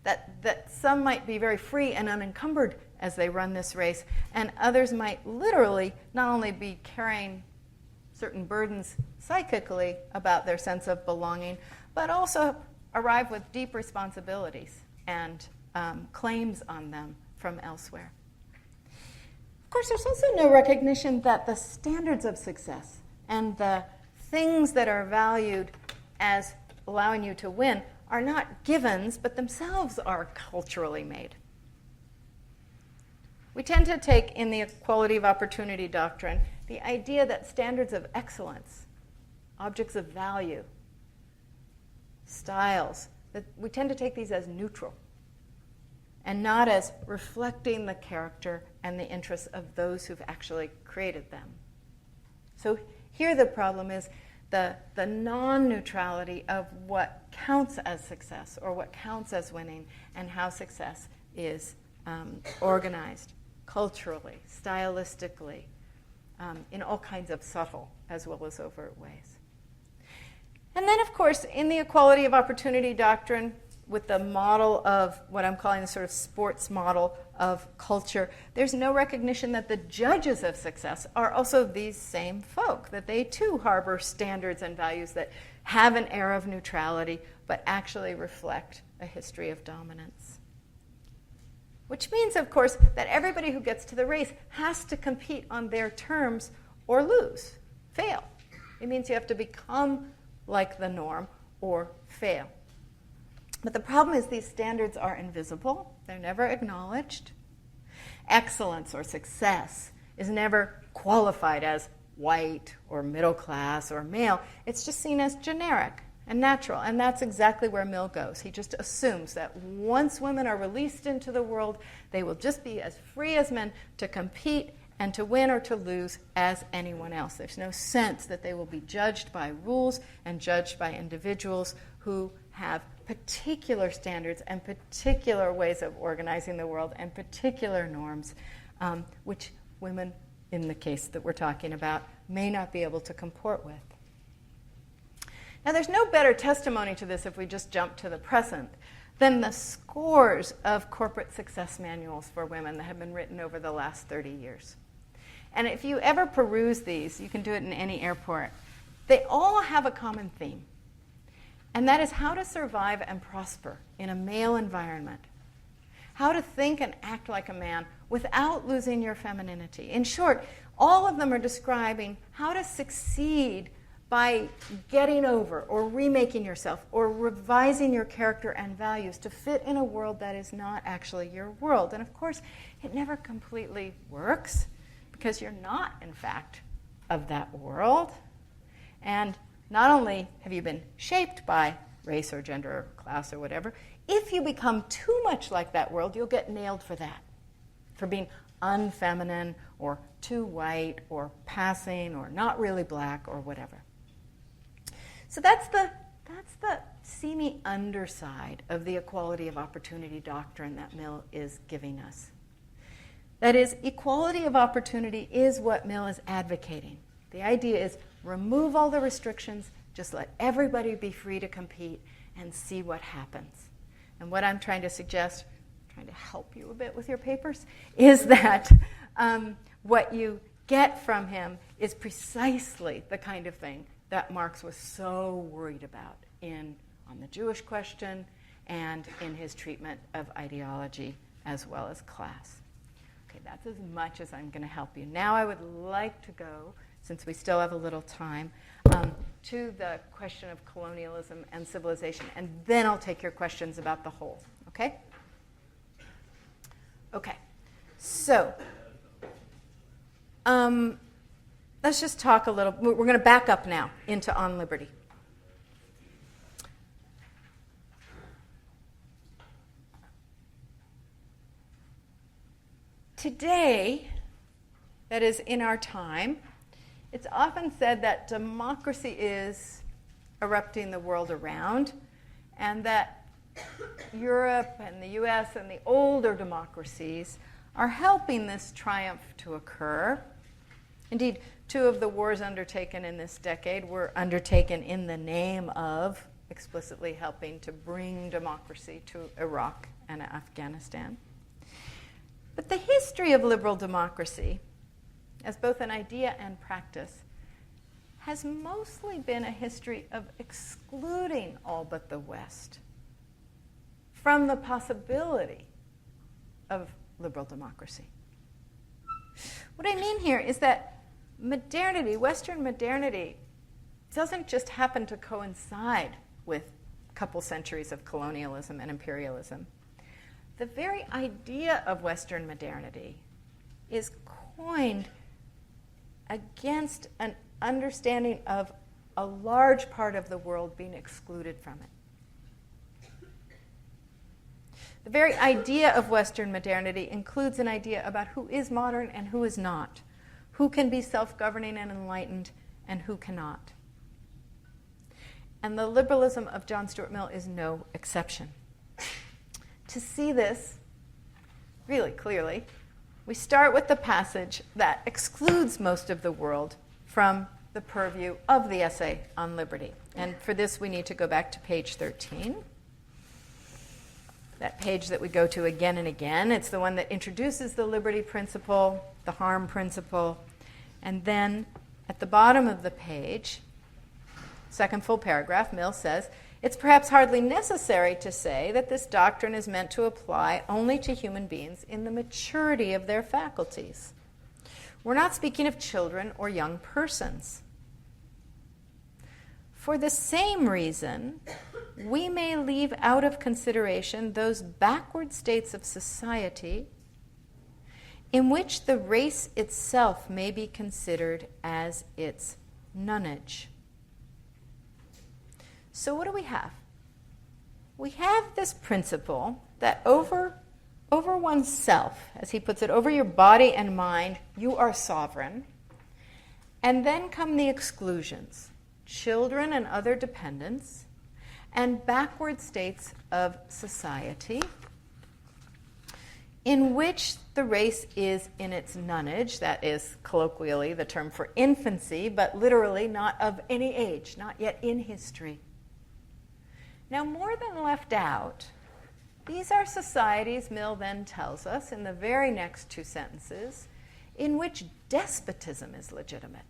that some might be very free and unencumbered as they run this race, and others might literally not only be carrying certain burdens psychically about their sense of belonging, but also arrive with deep responsibilities and claims on them from elsewhere. Of course, there's also no recognition that the standards of success and the things that are valued as allowing you to win are not givens, but themselves are culturally made. We tend to take in the equality of opportunity doctrine the idea that standards of excellence, objects of value, styles, that we tend to take these as neutral and not as reflecting the character and the interests of those who've actually created them. So here the problem is the non-neutrality of what counts as success or what counts as winning and how success is organized culturally, stylistically, in all kinds of subtle as well as overt ways. And then, of course, in the equality of opportunity doctrine, with the model of what I'm calling the sort of sports model of culture, there's no recognition that the judges of success are also these same folk, that they too harbor standards and values that have an air of neutrality, but actually reflect a history of dominance. Which means, of course, that everybody who gets to the race has to compete on their terms or lose, fail. It means you have to become like the norm or fail. But the problem is these standards are invisible. They're never acknowledged. Excellence or success is never qualified as white or middle class or male. It's just seen as generic and natural. And that's exactly where Mill goes. He just assumes that once women are released into the world, they will just be as free as men to compete and to win or to lose as anyone else. There's no sense that they will be judged by rules and judged by individuals who have particular standards and particular ways of organizing the world and particular norms, which women, in the case that we're talking about, may not be able to comport with. Now, there's no better testimony to this if we just jump to the present than the scores of corporate success manuals for women that have been written over the last 30 years. And if you ever peruse these, you can do it in any airport, they all have a common theme. And that is how to survive and prosper in a male environment. How to think and act like a man without losing your femininity. In short, all of them are describing how to succeed by getting over or remaking yourself or revising your character and values to fit in a world that is not actually your world. And of course, it never completely works because you're not, in fact, of that world. And not only have you been shaped by race or gender or class or whatever, if you become too much like that world, you'll get nailed for that, for being unfeminine or too white or passing or not really black or whatever. So that's the seamy underside of the equality of opportunity doctrine that Mill is giving us. That is, equality of opportunity is what Mill is advocating. The idea is remove all the restrictions, just let everybody be free to compete and see what happens. And what I'm trying to suggest, trying to help you a bit with your papers, is that what you get from him is precisely the kind of thing that Marx was so worried about on the Jewish question and in his treatment of ideology as well as class. Okay, that's as much as I'm going to help you. Now I would like to go, since we still have a little time, to the question of colonialism and civilization, and then I'll take your questions about the whole, okay? Okay, so let's just talk a little. We're going to back up now into On Liberty. Today, that is in our time, it's often said that democracy is erupting the world around and that Europe and the US and the older democracies are helping this triumph to occur. Indeed, 2 of the wars undertaken in this decade were undertaken in the name of explicitly helping to bring democracy to Iraq and Afghanistan. But the history of liberal democracy, as both an idea and practice, has mostly been a history of excluding all but the West from the possibility of liberal democracy. What I mean here is that modernity, Western modernity, doesn't just happen to coincide with a couple centuries of colonialism and imperialism. The very idea of Western modernity is coined against an understanding of a large part of the world being excluded from it. The very idea of Western modernity includes an idea about who is modern and who is not, who can be self-governing and enlightened and who cannot. And the liberalism of John Stuart Mill is no exception. To see this really clearly, we start with the passage that excludes most of the world from the purview of the essay on liberty. And for this, we need to go back to page 13. That page that we go to again and again. It's the one that introduces the liberty principle, the harm principle, and then at the bottom of the page, second full paragraph, Mill says, "It's perhaps hardly necessary to say that this doctrine is meant to apply only to human beings in the maturity of their faculties. We're not speaking of children or young persons. For the same reason, we may leave out of consideration those backward states of society in which the race itself may be considered as its nonage." So what do we have? We have this principle that over oneself, as he puts it, over your body and mind, you are sovereign. And then come the exclusions, children and other dependents, and backward states of society in which the race is in its nonage, that is colloquially the term for infancy, but literally not of any age, not yet in history. Now, more than left out, these are societies, Mill then tells us in the very next 2 sentences, in which despotism is legitimate.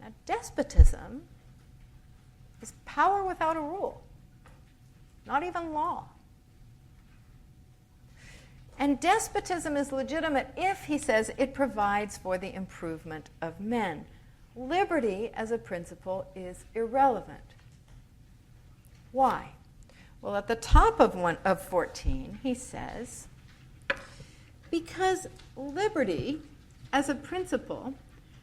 Now, despotism is power without a rule, not even law. And despotism is legitimate if, he says, it provides for the improvement of men. Liberty as a principle is irrelevant. Why? Well, at the top of 14, he says, because liberty as a principle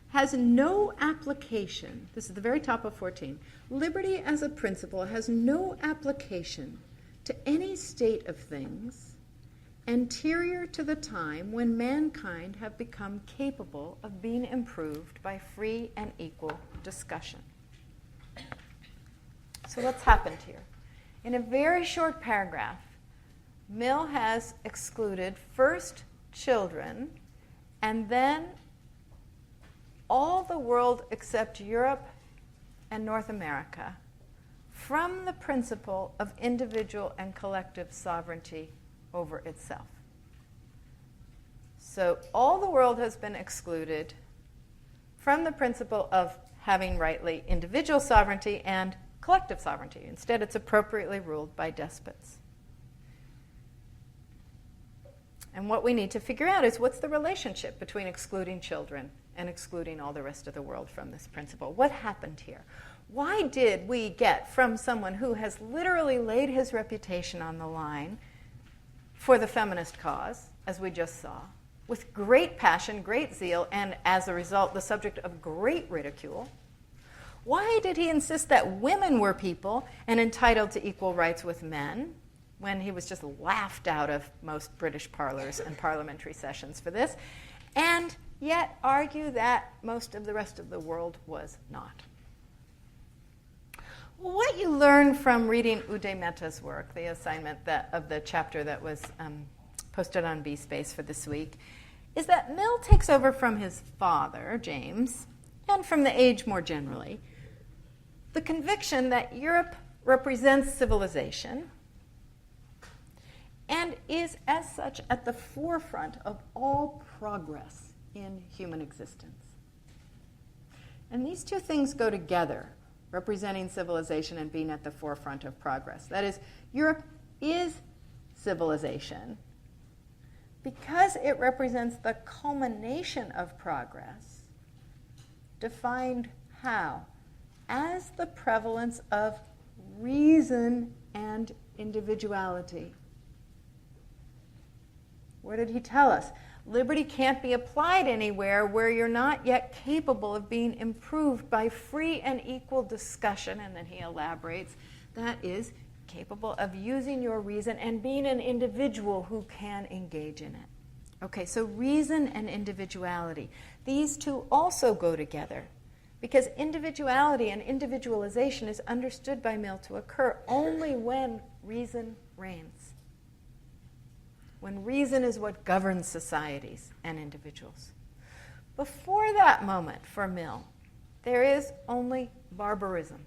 has no application. This is the very top of 14. Liberty as a principle has no application to any state of things anterior to the time when mankind have become capable of being improved by free and equal discussion. So what's happened here? In a very short paragraph, Mill has excluded first children and then all the world except Europe and North America from the principle of individual and collective sovereignty over itself. So all the world has been excluded from the principle of having rightly individual sovereignty and collective sovereignty. Instead, it's appropriately ruled by despots. And what we need to figure out is what's the relationship between excluding children and excluding all the rest of the world from this principle? What happened here? Why did we get from someone who has literally laid his reputation on the line for the feminist cause, as we just saw, with great passion, great zeal, and as a result, the subject of great ridicule? Why did he insist that women were people and entitled to equal rights with men, when he was just laughed out of most British parlors and parliamentary sessions for this, and yet argue that most of the rest of the world was not? What you learn from reading Uday Mehta's work, the assignment of the chapter that was posted on B-Space for this week, is that Mill takes over from his father, James, and from the age more generally, the conviction that Europe represents civilization and is, as such, at the forefront of all progress in human existence. And these two things go together, representing civilization and being at the forefront of progress. That is, Europe is civilization because it represents the culmination of progress, defined how? As the prevalence of reason and individuality. What did he tell us? Liberty can't be applied anywhere where you're not yet capable of being improved by free and equal discussion, and then he elaborates, that is, capable of using your reason and being an individual who can engage in it. Okay, so reason and individuality. These two also go together because individuality and individualization is understood by Mill to occur only when reason reigns. When reason is what governs societies and individuals. Before that moment, for Mill, there is only barbarism,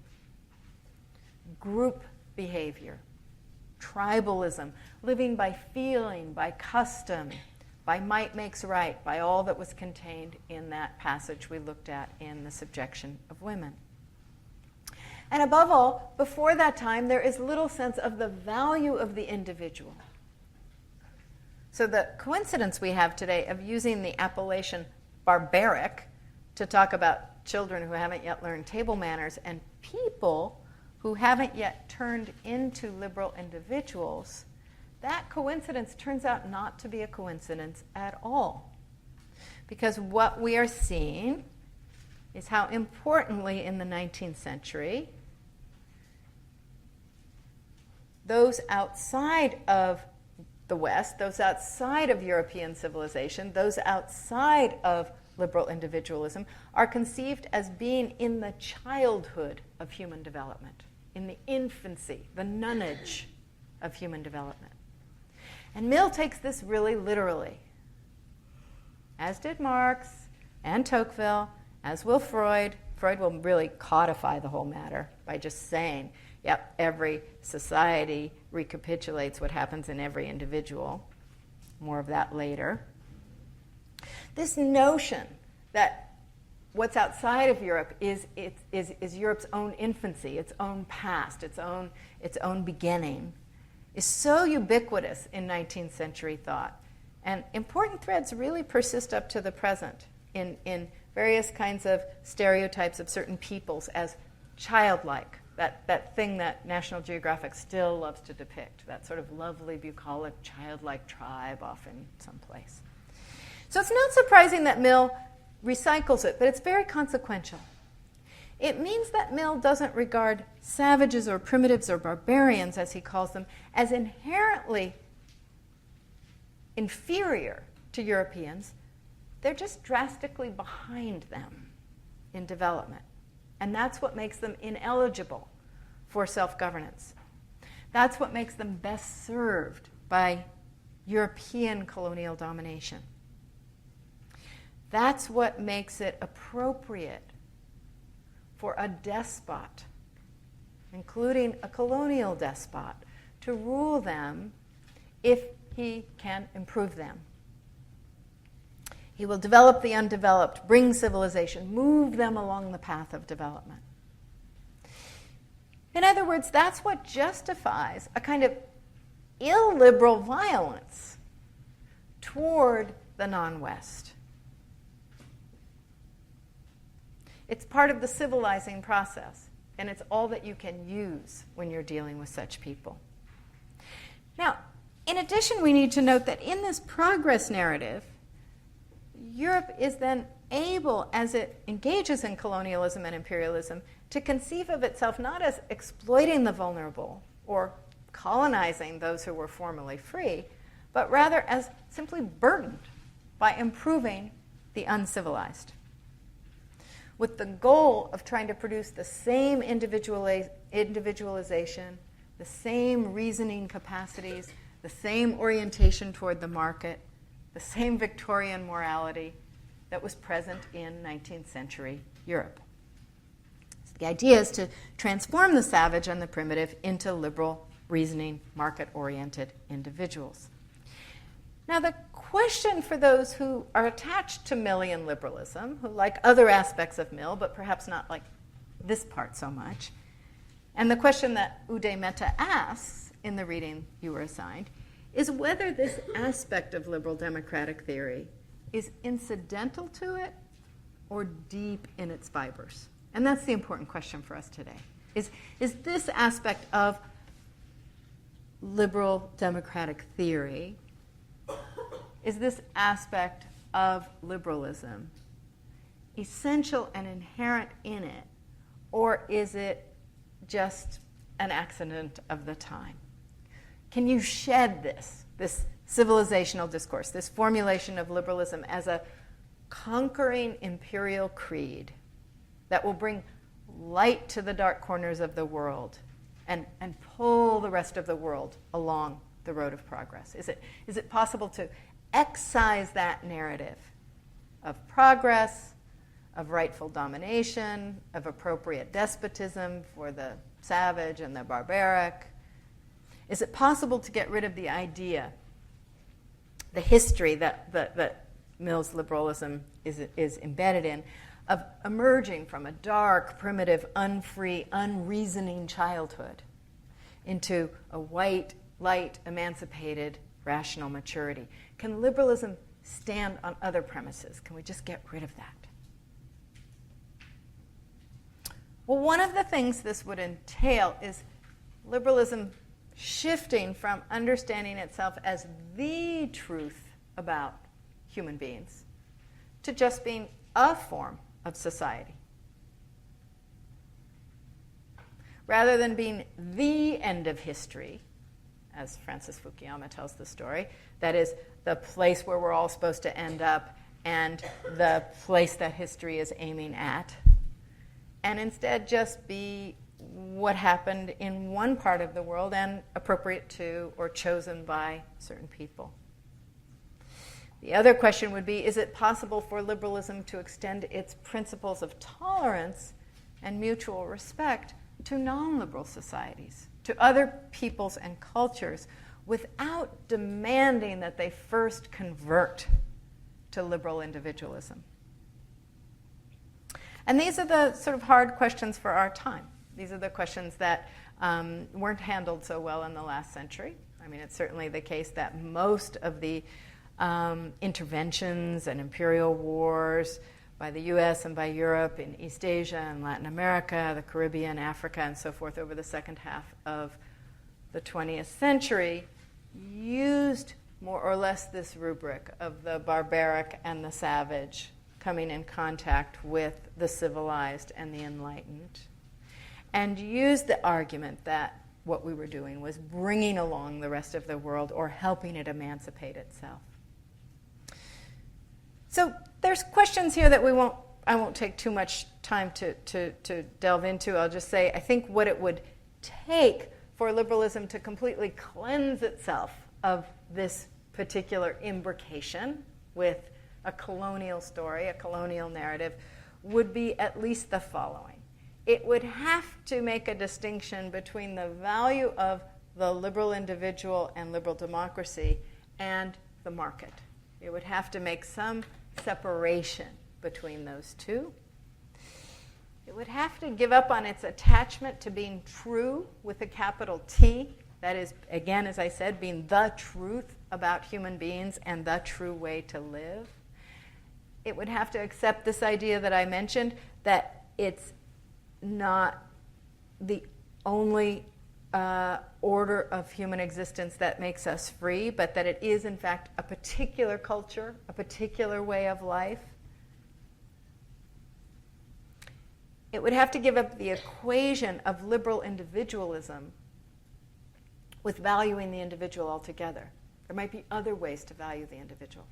group behavior, tribalism, living by feeling, by custom, by might makes right, by all that was contained in that passage we looked at in the Subjection of Women. And above all, before that time, there is little sense of the value of the individual. So the coincidence we have today of using the appellation barbaric to talk about children who haven't yet learned table manners and people who haven't yet turned into liberal individuals, that coincidence turns out not to be a coincidence at all. Because what we are seeing is how importantly in the 19th century, those outside of the West, those outside of European civilization, those outside of liberal individualism, are conceived as being in the childhood of human development, in the infancy, the nonage of human development. And Mill takes this really literally, as did Marx and Tocqueville, as will Freud. Freud will really codify the whole matter by just saying, yep, every society recapitulates what happens in every individual. More of that later. This notion that what's outside of Europe is Europe's own infancy, its own past, its own beginning, is so ubiquitous in 19th century thought. And important threads really persist up to the present in various kinds of stereotypes of certain peoples as childlike. That thing that National Geographic still loves to depict, that sort of lovely, bucolic, childlike tribe off in some place. So it's not surprising that Mill recycles it, but it's very consequential. It means that Mill doesn't regard savages or primitives or barbarians, as he calls them, as inherently inferior to Europeans. They're just drastically behind them in development. And that's what makes them ineligible for self-governance. That's what makes them best served by European colonial domination. That's what makes it appropriate for a despot, including a colonial despot, to rule them if he can improve them. He will develop the undeveloped, bring civilization, move them along the path of development. In other words, that's what justifies a kind of illiberal violence toward the non-West. It's part of the civilizing process, and it's all that you can use when you're dealing with such people. Now, in addition, we need to note that in this progress narrative, Europe is then able, as it engages in colonialism and imperialism, to conceive of itself not as exploiting the vulnerable or colonizing those who were formerly free, but rather as simply burdened by improving the uncivilized. with the goal of trying to produce the same individualization, the same reasoning capacities, the same orientation toward the market, the same Victorian morality that was present in 19th century Europe. So the idea is to transform the savage and the primitive into liberal, reasoning, market-oriented individuals. Now, the question for those who are attached to Millian liberalism, who like other aspects of Mill, but perhaps not like this part so much, and the question that Uday Mehta asks in the reading you were assigned, is whether this aspect of liberal democratic theory is incidental to it or deep in its fibers. And that's the important question for us today. Is this aspect of liberal democratic theory, is this aspect of liberalism essential and inherent in it, or is it just an accident of the time? Can you shed this civilizational discourse, this formulation of liberalism as a conquering imperial creed that will bring light to the dark corners of the world and pull the rest of the world along the road of progress? Is it possible to excise that narrative of progress, of rightful domination, of appropriate despotism for the savage and the barbaric? Is it possible to get rid of the idea, the history that Mill's liberalism is embedded in, of emerging from a dark, primitive, unfree, unreasoning childhood into a white, light, emancipated, rational maturity? Can liberalism stand on other premises? Can we just get rid of that? Well, one of the things this would entail is liberalism shifting from understanding itself as the truth about human beings to just being a form of society. Rather than being the end of history, as Francis Fukuyama tells the story, that is the place where we're all supposed to end up and the place that history is aiming at, and instead just be what happened in one part of the world and appropriate to or chosen by certain people. The other question would be, is it possible for liberalism to extend its principles of tolerance and mutual respect to non-liberal societies, to other peoples and cultures, without demanding that they first convert to liberal individualism? And these are the sort of hard questions for our time. These are the questions that weren't handled so well in the last century. I mean, it's certainly the case that most of the interventions and imperial wars by the U.S. and by Europe in East Asia and Latin America, the Caribbean, Africa, and so forth over the second half of the 20th century used more or less this rubric of the barbaric and the savage coming in contact with the civilized and the enlightened, and used the argument that what we were doing was bringing along the rest of the world or helping it emancipate itself. So there's questions here that I won't take too much time to delve into. I'll just say I think what it would take for liberalism to completely cleanse itself of this particular imbrication with a colonial story, a colonial narrative, would be at least the following. It would have to make a distinction between the value of the liberal individual and liberal democracy and the market. It would have to make some separation between those two. It would have to give up on its attachment to being true with a capital T. That is, again, as I said, being the truth about human beings and the true way to live. It would have to accept this idea that I mentioned, that it's not the only order of human existence that makes us free, but that it is, in fact, a particular culture, a particular way of life. It would have to give up the equation of liberal individualism with valuing the individual altogether. There might be other ways to value the individual.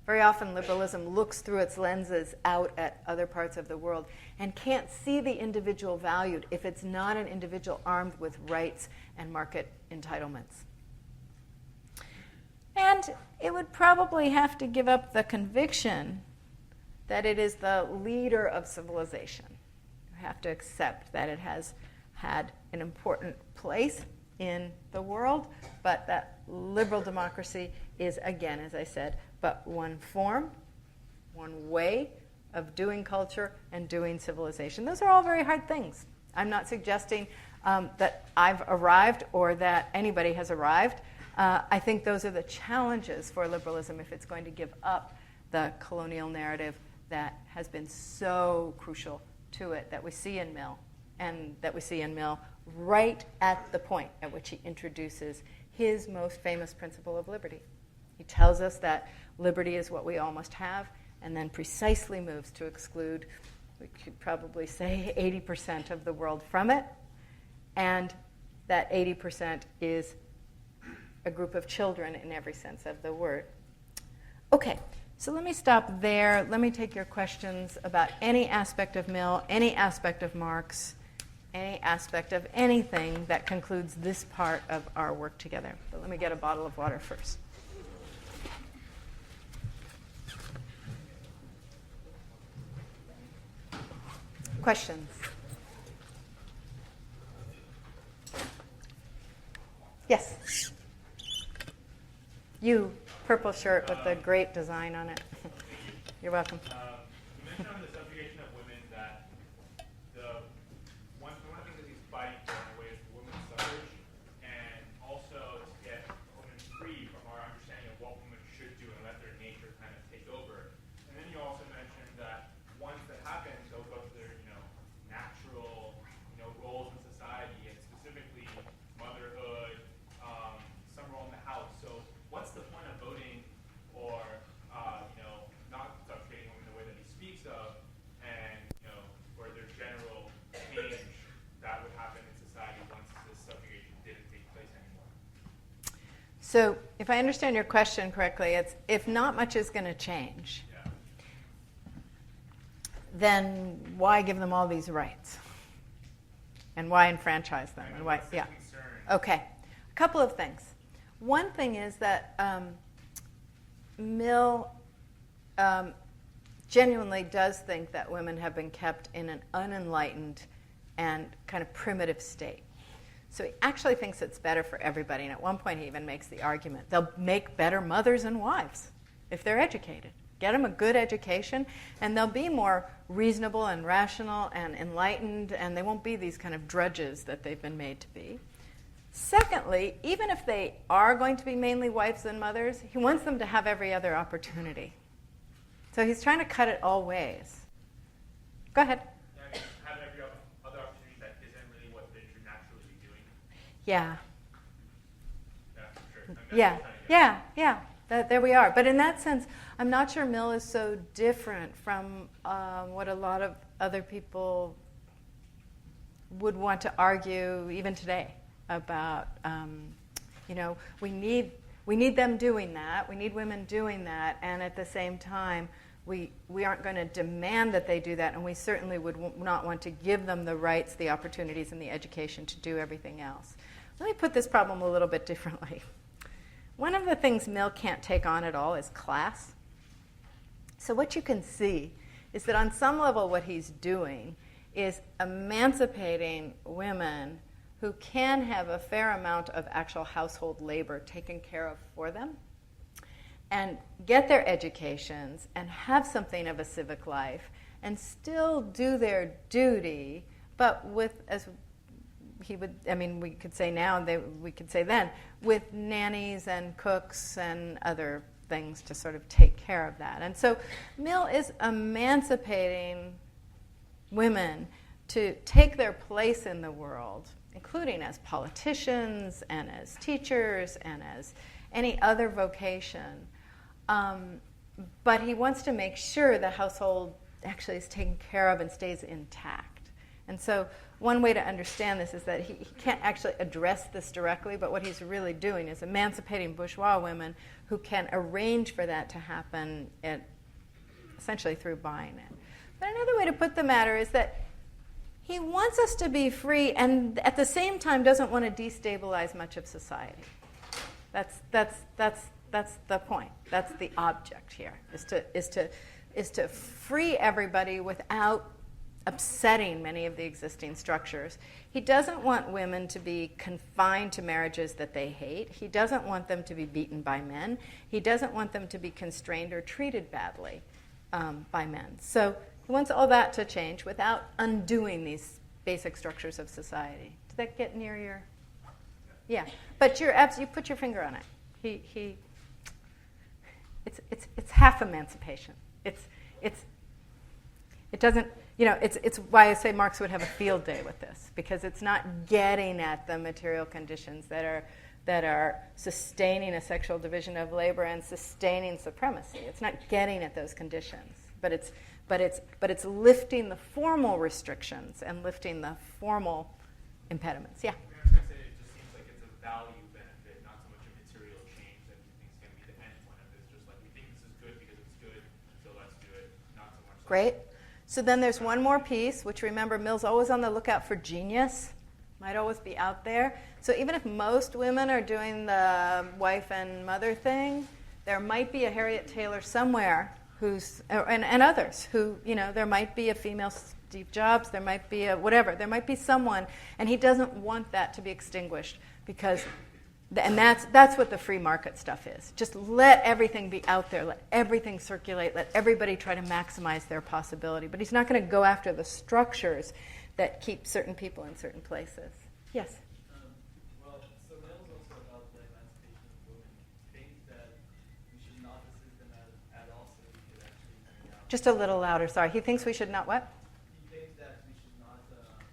Very often liberalism looks through its lenses out at other parts of the world and can't see the individual valued if it's not an individual armed with rights and market entitlements. And it would probably have to give up the conviction that it is the leader of civilization. You have to accept that it has had an important place in the world, but that liberal democracy is, again, as I said, but one form, one way of doing culture and doing civilization. Those are all very hard things. I'm not suggesting that I've arrived or that anybody has arrived. I think those are the challenges for liberalism if it's going to give up the colonial narrative that has been so crucial to it that we see in Mill, and that we see in Mill right at the point at which he introduces his most famous principle of liberty. He tells us that liberty is what we all must have, and then precisely moves to exclude, we could probably say, 80% of the world from it, and that 80% is a group of children in every sense of the word. Okay, so let me stop there. Let me take your questions about any aspect of Mill, any aspect of Marx, any aspect of anything that concludes this part of our work together. But let me get a bottle of water first. Questions? Yes. You, purple shirt with the great design on it. You're welcome. You mentioned on the subjugation of women that one of the things that he's fighting for in a way is women's suffrage, and also to get women free from our understanding of what women should do and let their nature kind of take over. And then you also mentioned that once that happens, they'll go to their natural roles in society, and specifically motherhood, some role in the house. So what's the point of voting or not subjugating women the way that he speaks of, and for their general change that would happen in society once this subjugation didn't take place anymore? So if I understand your question correctly, it's if not much is going to change, then why give them all these rights? And why enfranchise them? And why? Yeah. Okay. A couple of things. One thing is that Mill genuinely does think that women have been kept in an unenlightened and kind of primitive state. So he actually thinks it's better for everybody. And at one point he even makes the argument, they'll make better mothers and wives if they're educated. Get them a good education, and they'll be more reasonable and rational and enlightened, and they won't be these kind of drudges that they've been made to be. Secondly, even if they are going to be mainly wives and mothers, he wants them to have every other opportunity. So he's trying to cut it all ways. Go ahead. Yeah, have every other opportunity that isn't really what they should naturally be doing. Yeah. Yeah, for sure. There we are. But in that sense, I'm not sure Mill is so different from what a lot of other people would want to argue even today about, we need them doing that. We need women doing that. And at the same time, we aren't going to demand that they do that. And we certainly would not want to give them the rights, the opportunities, and the education to do everything else. Let me put this problem a little bit differently. One of the things Mill can't take on at all is class. So what you can see is that on some level what he's doing is emancipating women who can have a fair amount of actual household labor taken care of for them and get their educations and have something of a civic life and still do their duty, but with, as he would, we could say now, we could say then, with nannies and cooks and other things to sort of take care of that. And so Mill is emancipating women to take their place in the world, including as politicians and as teachers and as any other vocation. But he wants to make sure the household actually is taken care of and stays intact. And so one way to understand this is that he can't actually address this directly, but what he's really doing is emancipating bourgeois women who can arrange for that to happen essentially through buying it. But another way to put the matter is that he wants us to be free and at the same time doesn't want to destabilize much of society. That's the point. That's the object here, is to free everybody without upsetting many of the existing structures. He doesn't want women to be confined to marriages that they hate. He doesn't want them to be beaten by men. He doesn't want them to be constrained or treated badly by men. So he wants all that to change without undoing these basic structures of society. Did that get near your... Yeah, but you put your finger on it. It's half emancipation. It doesn't, it's why I say Marx would have a field day with this, because it's not getting at the material conditions that are sustaining a sexual division of labor and sustaining supremacy. It's not getting at those conditions, but it's lifting the formal restrictions and lifting the formal impediments. Yeah. I was going to say it just seems like it's a value benefit, not so much a material change that we think is going to be the end point of this. Just like we think this is good because it's good, so let's do it. Not so much. Great. So then there's one more piece, which remember, Mill's always on the lookout for genius. Might always be out there. So even if most women are doing the wife and mother thing, there might be a Harriet Taylor somewhere and others who, there might be a female Steve Jobs, there might be a whatever, there might be someone, and he doesn't want that to be extinguished because, and that's what the free market stuff is. Just let everything be out there, let everything circulate, let everybody try to maximize their possibility. But he's not going to go after the structures that keep certain people in certain places. Yes? Well, so Mill's also about the emancipation of women. Thinks that we should not assist them at all, so we could actually bring out. Just a little louder, sorry. He thinks we should not what? He thinks that we should not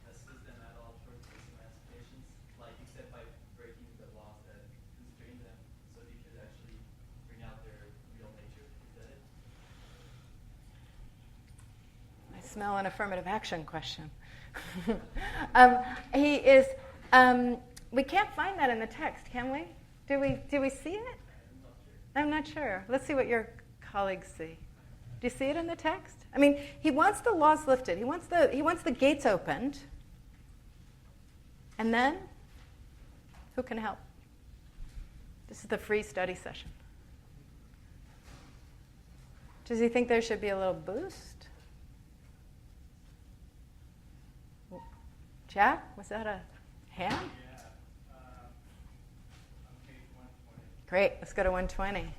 assist them at all towards this emancipations, like except by breaking the laws that constrain them, so they could actually bring out their real nature. Is that it? I smell an affirmative action question. He is. We can't find that in the text, can we? Do we see it? I'm not sure. Let's see what your colleagues see. Do you see it in the text? I mean, he wants the laws lifted. He wants the gates opened. And then, who can help? This is the free study session. Does he think there should be a little boost? Jack, was that a hand? Yeah. On page 120. Great, let's go to 120.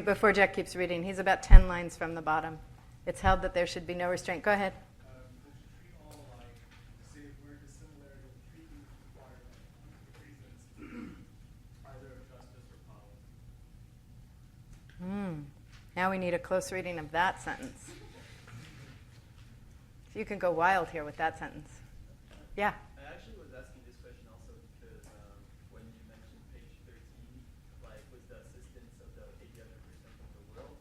Before Jack keeps reading, he's about 10 lines from the bottom. It's held that there should be no restraint. Go ahead. We should treat all alike, save where dissimilarity in treatment requirement reasons either of justice or power. Now we need a close reading of that sentence. You can go wild here with that sentence. Yeah. I actually was asking this question also because when you mentioned page 13, like with the assistance of the 80 other percent of the world,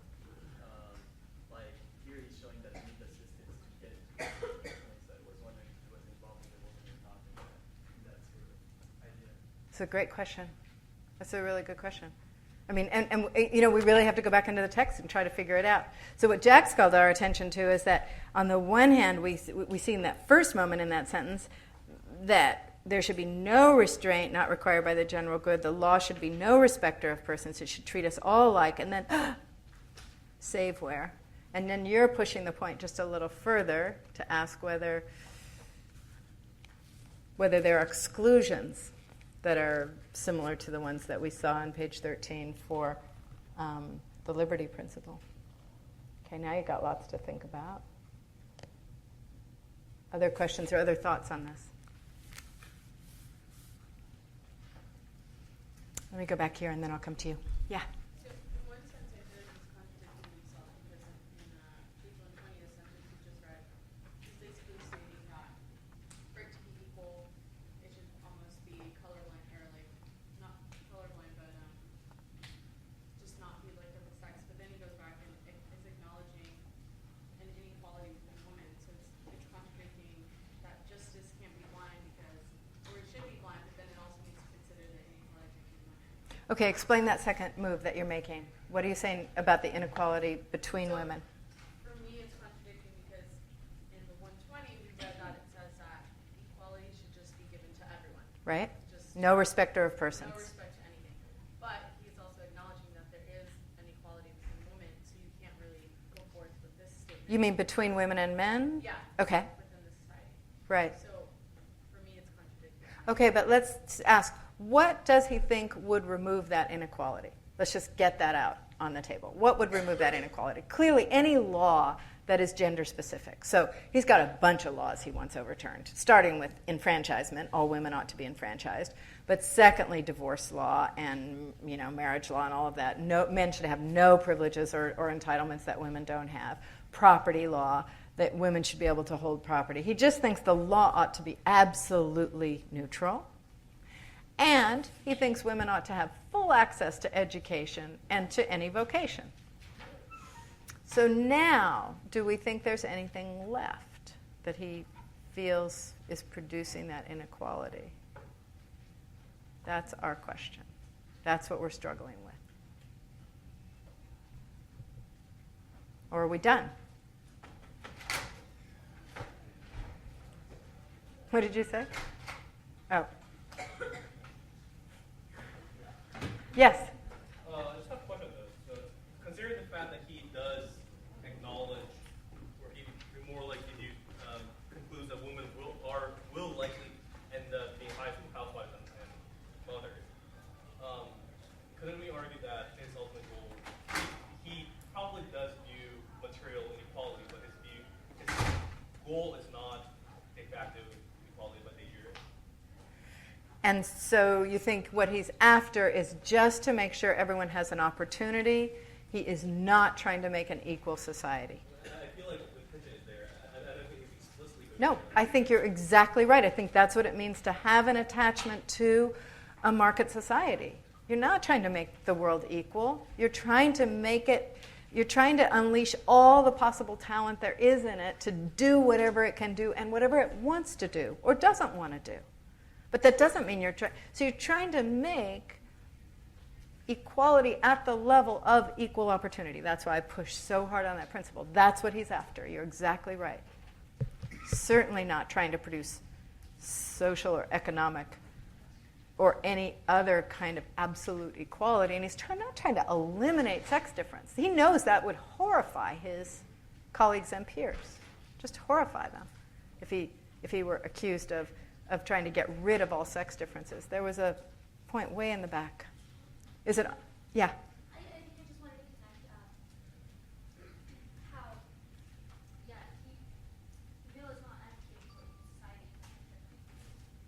like here he's showing that we need assistance to get to the points. I was wondering if it was involving the woman or not in that sort of idea. It's a great question. That's a really good question. I mean, and we really have to go back into the text and try to figure it out. So what Jack's called our attention to is that on the one hand, we see in that first moment in that sentence that there should be no restraint not required by the general good. The law should be no respecter of persons. It should treat us all alike. And then, save where? And then you're pushing the point just a little further to ask whether there are exclusions that are similar to the ones that we saw on page 13 for the liberty principle. Okay, now you've got lots to think about. Other questions or other thoughts on this? Let me go back here and then I'll come to you. Yeah. So in one sense, I feel like he's contradicting himself because in page 120, the sentence you just read, he's basically stating that for it to be equal, it should almost be colorblind, or like not colorblind, but just not be like of the sex. But then he goes back and is acknowledging an inequality within women. So it's contradicting that justice can't be blind because, or it should be blind, but then it also needs to consider the inequality between women. Okay, explain that second move that you're making. What are you saying about the inequality between women? For me, it's contradicting because in the 120, we read that it says that equality should just be given to everyone. Right? Just No respecter of persons. no respect to anything. But he's also acknowledging that there is an equality between women, so you can't really go forth with this statement. You mean between women and men? Yeah. Okay. Within the society. Right. So for me, it's contradicting. Okay, but let's ask, what does he think would remove that inequality? Let's just get that out on the table. What would remove that inequality? Clearly, any law that is gender specific. So he's got a bunch of laws he wants overturned, starting with enfranchisement. All women ought to be enfranchised. But secondly, divorce law and marriage law and all of that. No, men should have no privileges or entitlements that women don't have. Property law, that women should be able to hold property. He just thinks the law ought to be absolutely neutral. And he thinks women ought to have full access to education and to any vocation. So now, do we think there's anything left that he feels is producing that inequality? That's our question. That's what we're struggling with. Or are we done? What did you say? Oh. Yes. I just have a question though. So, considering the fact that he does acknowledge, or he more likely concludes that women will likely end up being housewives and mothers, couldn't we argue that his ultimate goal, he probably does view material inequality, but his goal is not de facto equality, but de jure? And so you think what he's after is just to make sure everyone has an opportunity. He is not trying to make an equal society. I feel like the tension is there. I don't think it's explicitly. No, I think you're exactly right. I think that's what it means to have an attachment to a market society. You're not trying to make the world equal. You're trying to make it, you're trying to unleash all the possible talent there is in it to do whatever it can do and whatever it wants to do or doesn't want to do. But that doesn't mean you're trying. So you're trying to make equality at the level of equal opportunity. That's why I push so hard on that principle. That's what he's after. You're exactly right. Certainly not trying to produce social or economic or any other kind of absolute equality. And he's not trying to eliminate sex difference. He knows that would horrify his colleagues and peers. Just horrify them if he were accused of trying to get rid of all sex differences. There was a point way in the back. Is it? Yeah. I think I just wanted to connect how, Bill is not advocating for society.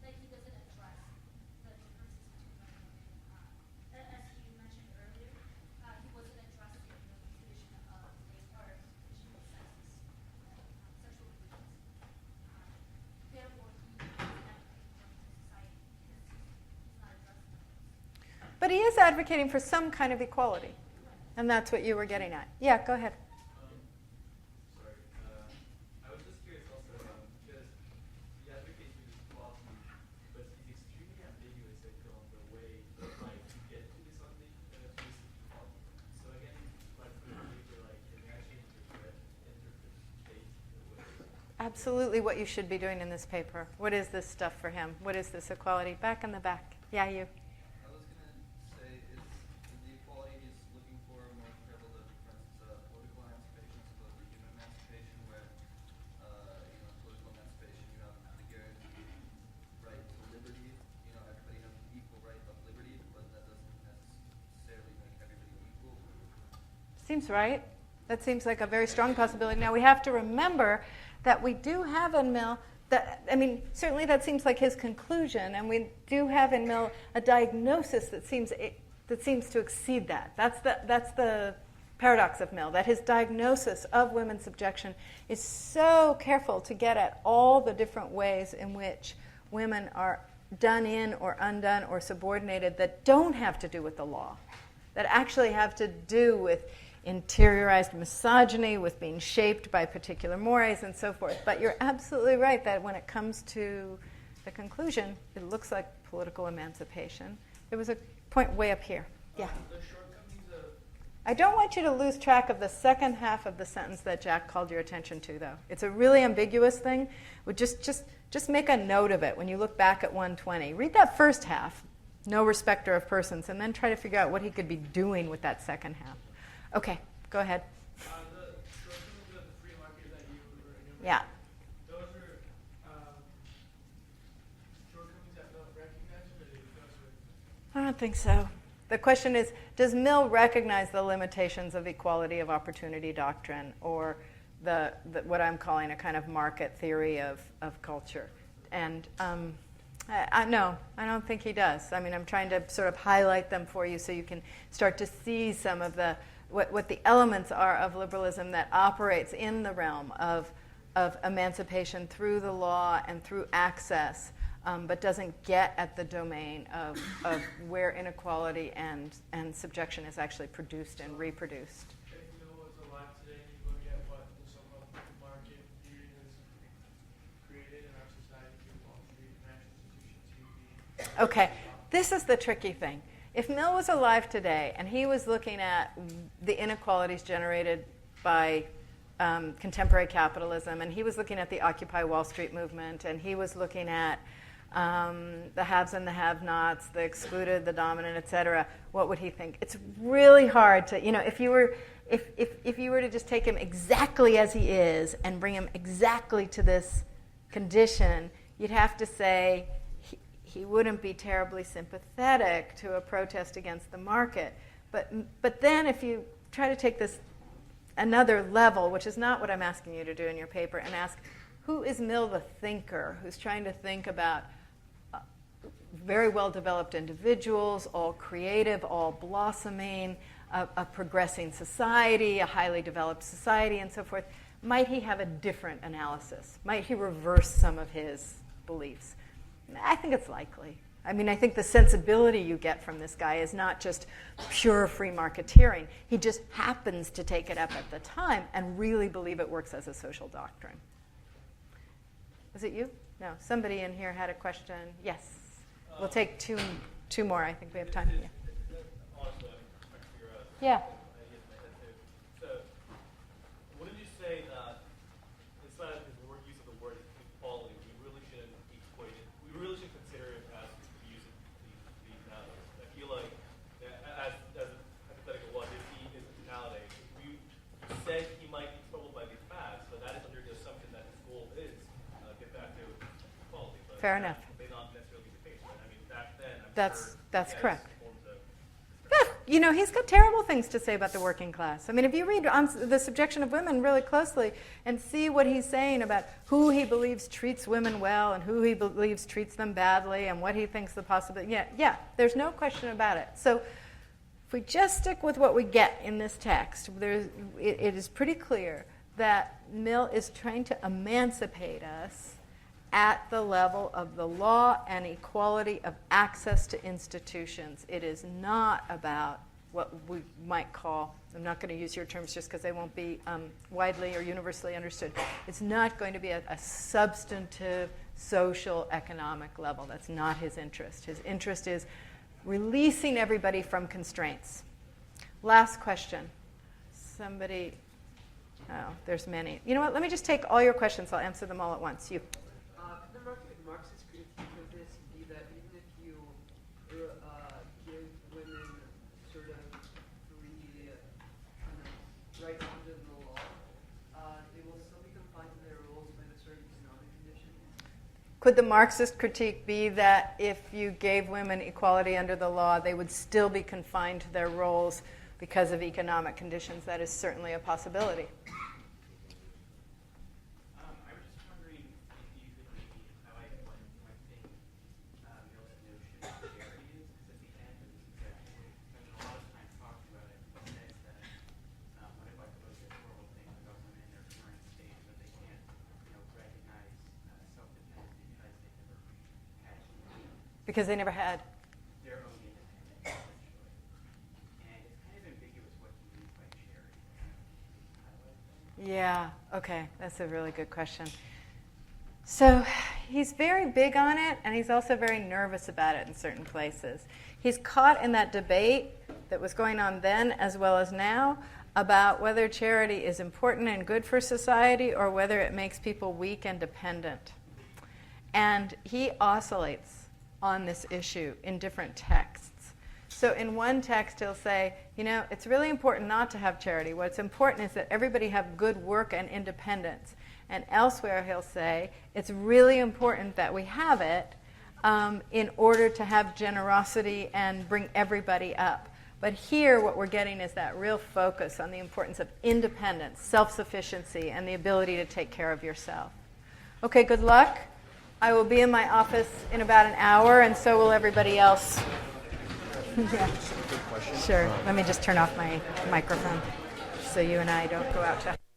Like he doesn't address the differences between men and women. As you mentioned earlier, he wasn't addressing the condition of condition of sexes, sexual conditions. Therefore, he is advocating for society because he's not addressing them. But he is advocating for some kind of equality. And that's what you were getting at. Yeah, go ahead. Sorry. I was just curious also because he advocates for this equality, but he's extremely ambiguous on the way like to get to this equality. So again, like for the paper, like can we actually interpret the way? Absolutely what you should be doing in this paper. What is this stuff for him? What is this equality? Back in the back. Yeah, you. I was going to say, is the equality he's looking for more comparable to, for instance, political emancipation as opposed to human emancipation, where, political emancipation, you have the guaranteed right to liberty. Everybody has an equal right of liberty, but that doesn't necessarily make everybody equal. Seems right. That seems like a very strong possibility. Now, we have to remember that we do have in Mill certainly that seems like his conclusion, and we do have in Mill a diagnosis that seems that seems to exceed that. That's the paradox of Mill, that his diagnosis of women's subjection is so careful to get at all the different ways in which women are done in or undone or subordinated that don't have to do with the law, that actually have to do with interiorized misogyny, with being shaped by particular mores and so forth. But you're absolutely right that when it comes to the conclusion, it looks like political emancipation. There was a point way up here. Yeah. The shortcomings of I don't want you to lose track of the second half of the sentence that Jack called your attention to, though. It's a really ambiguous thing. Just make a note of it when you look back at 120. Read that first half, no respecter of persons, and then try to figure out what he could be doing with that second half. Okay, go ahead. The shortcomings of the free market that you were enumerating, Yeah. those are shortcomings that don't recognize or they discuss with? I don't think so. The question is, does Mill recognize the limitations of equality of opportunity doctrine, or the what I'm calling a kind of market theory of culture? And no, I don't think he does. I mean, I'm trying to sort of highlight them for you so you can start to see some of the what the elements are of liberalism that operates in the realm of emancipation through the law and through access, but doesn't get at the domain of where inequality and subjection is actually produced and reproduced. If Mill was alive today, you look at what the so-called market theory has created in our society through Wall Street financial institutions, Okay, this is the tricky thing. If Mill was alive today and he was looking at the inequalities generated by contemporary capitalism, and he was looking at the Occupy Wall Street movement, and he was looking at the haves and the have-nots, the excluded, the dominant, etc., what would he think? It's really hard to, if you were to just take him exactly as he is and bring him exactly to this condition, you'd have to say he wouldn't be terribly sympathetic to a protest against the market. But then if you try to take this another level, which is not what I'm asking you to do in your paper, and ask, who is Mill the thinker who's trying to think about very well-developed individuals, all creative, all blossoming, a progressing society, a highly developed society, and so forth? Might he have a different analysis? Might he reverse some of his beliefs? I think it's likely. I mean, I think the sensibility you get from this guy is not just pure free marketeering. He just happens to take it up at the time and really believe it works as a social doctrine. Was it you? No. Somebody in here had a question. Yes. We'll take two more. I think we have time. Yeah. Honestly, Yeah. So, wouldn't you say that instead of his use of the word equality, we really shouldn't equate it? We really should consider it as the use of these nowadays. I feel like, as hypothetical was, if he is nowadays, you said he might be troubled by these facts, but that is under the assumption that his goal is get back to equality. But Fair enough. May not necessarily be the case, right? I mean, back then, I'm That's sure correct. forms of He's got terrible things to say about the working class. I mean, if you read The Subjection of Women really closely and see what he's saying about who he believes treats women well and who he believes treats them badly and what he thinks the possibility, there's no question about it. So if we just stick with what we get in this text, it is pretty clear that Mill is trying to emancipate us at the level of the law and equality of access to institutions. It is not about what we might call, I'm not going to use your terms just because they won't be widely or universally understood. It's not going to be a substantive social economic level. That's not his interest. His interest is releasing everybody from constraints. Last question. Somebody, there's many. You know what, let me just take all your questions. I'll answer them all at once. You. The Marxist critique of this be that even if you give women sort of free rights under the law, they will still be confined to their roles by the certain economic conditions? Could the Marxist critique be that if you gave women equality under the law, they would still be confined to their roles because of economic conditions? That is certainly a possibility. I was just wondering if you could maybe highlight one thing Mill's notion of charity is, because at the end of the section, Because they never had. their own independent choice. And it's kind of ambiguous what he means by charity. Yeah, okay, that's a really good question. So he's very big on it, and he's also very nervous about it in certain places. He's caught in that debate that was going on then as well as now about whether charity is important and good for society or whether it makes people weak and dependent. And he oscillates on this issue in different texts. So in one text he'll say, it's really important not to have charity. What's important is that everybody have good work and independence. And elsewhere he'll say, it's really important that we have it in order to have generosity and bring everybody up. But here what we're getting is that real focus on the importance of independence, self-sufficiency, and the ability to take care of yourself. Okay, good luck. I will be in my office in about an hour, and so will everybody else. Yeah. Sure. Let me just turn off my microphone so you and I don't go out to...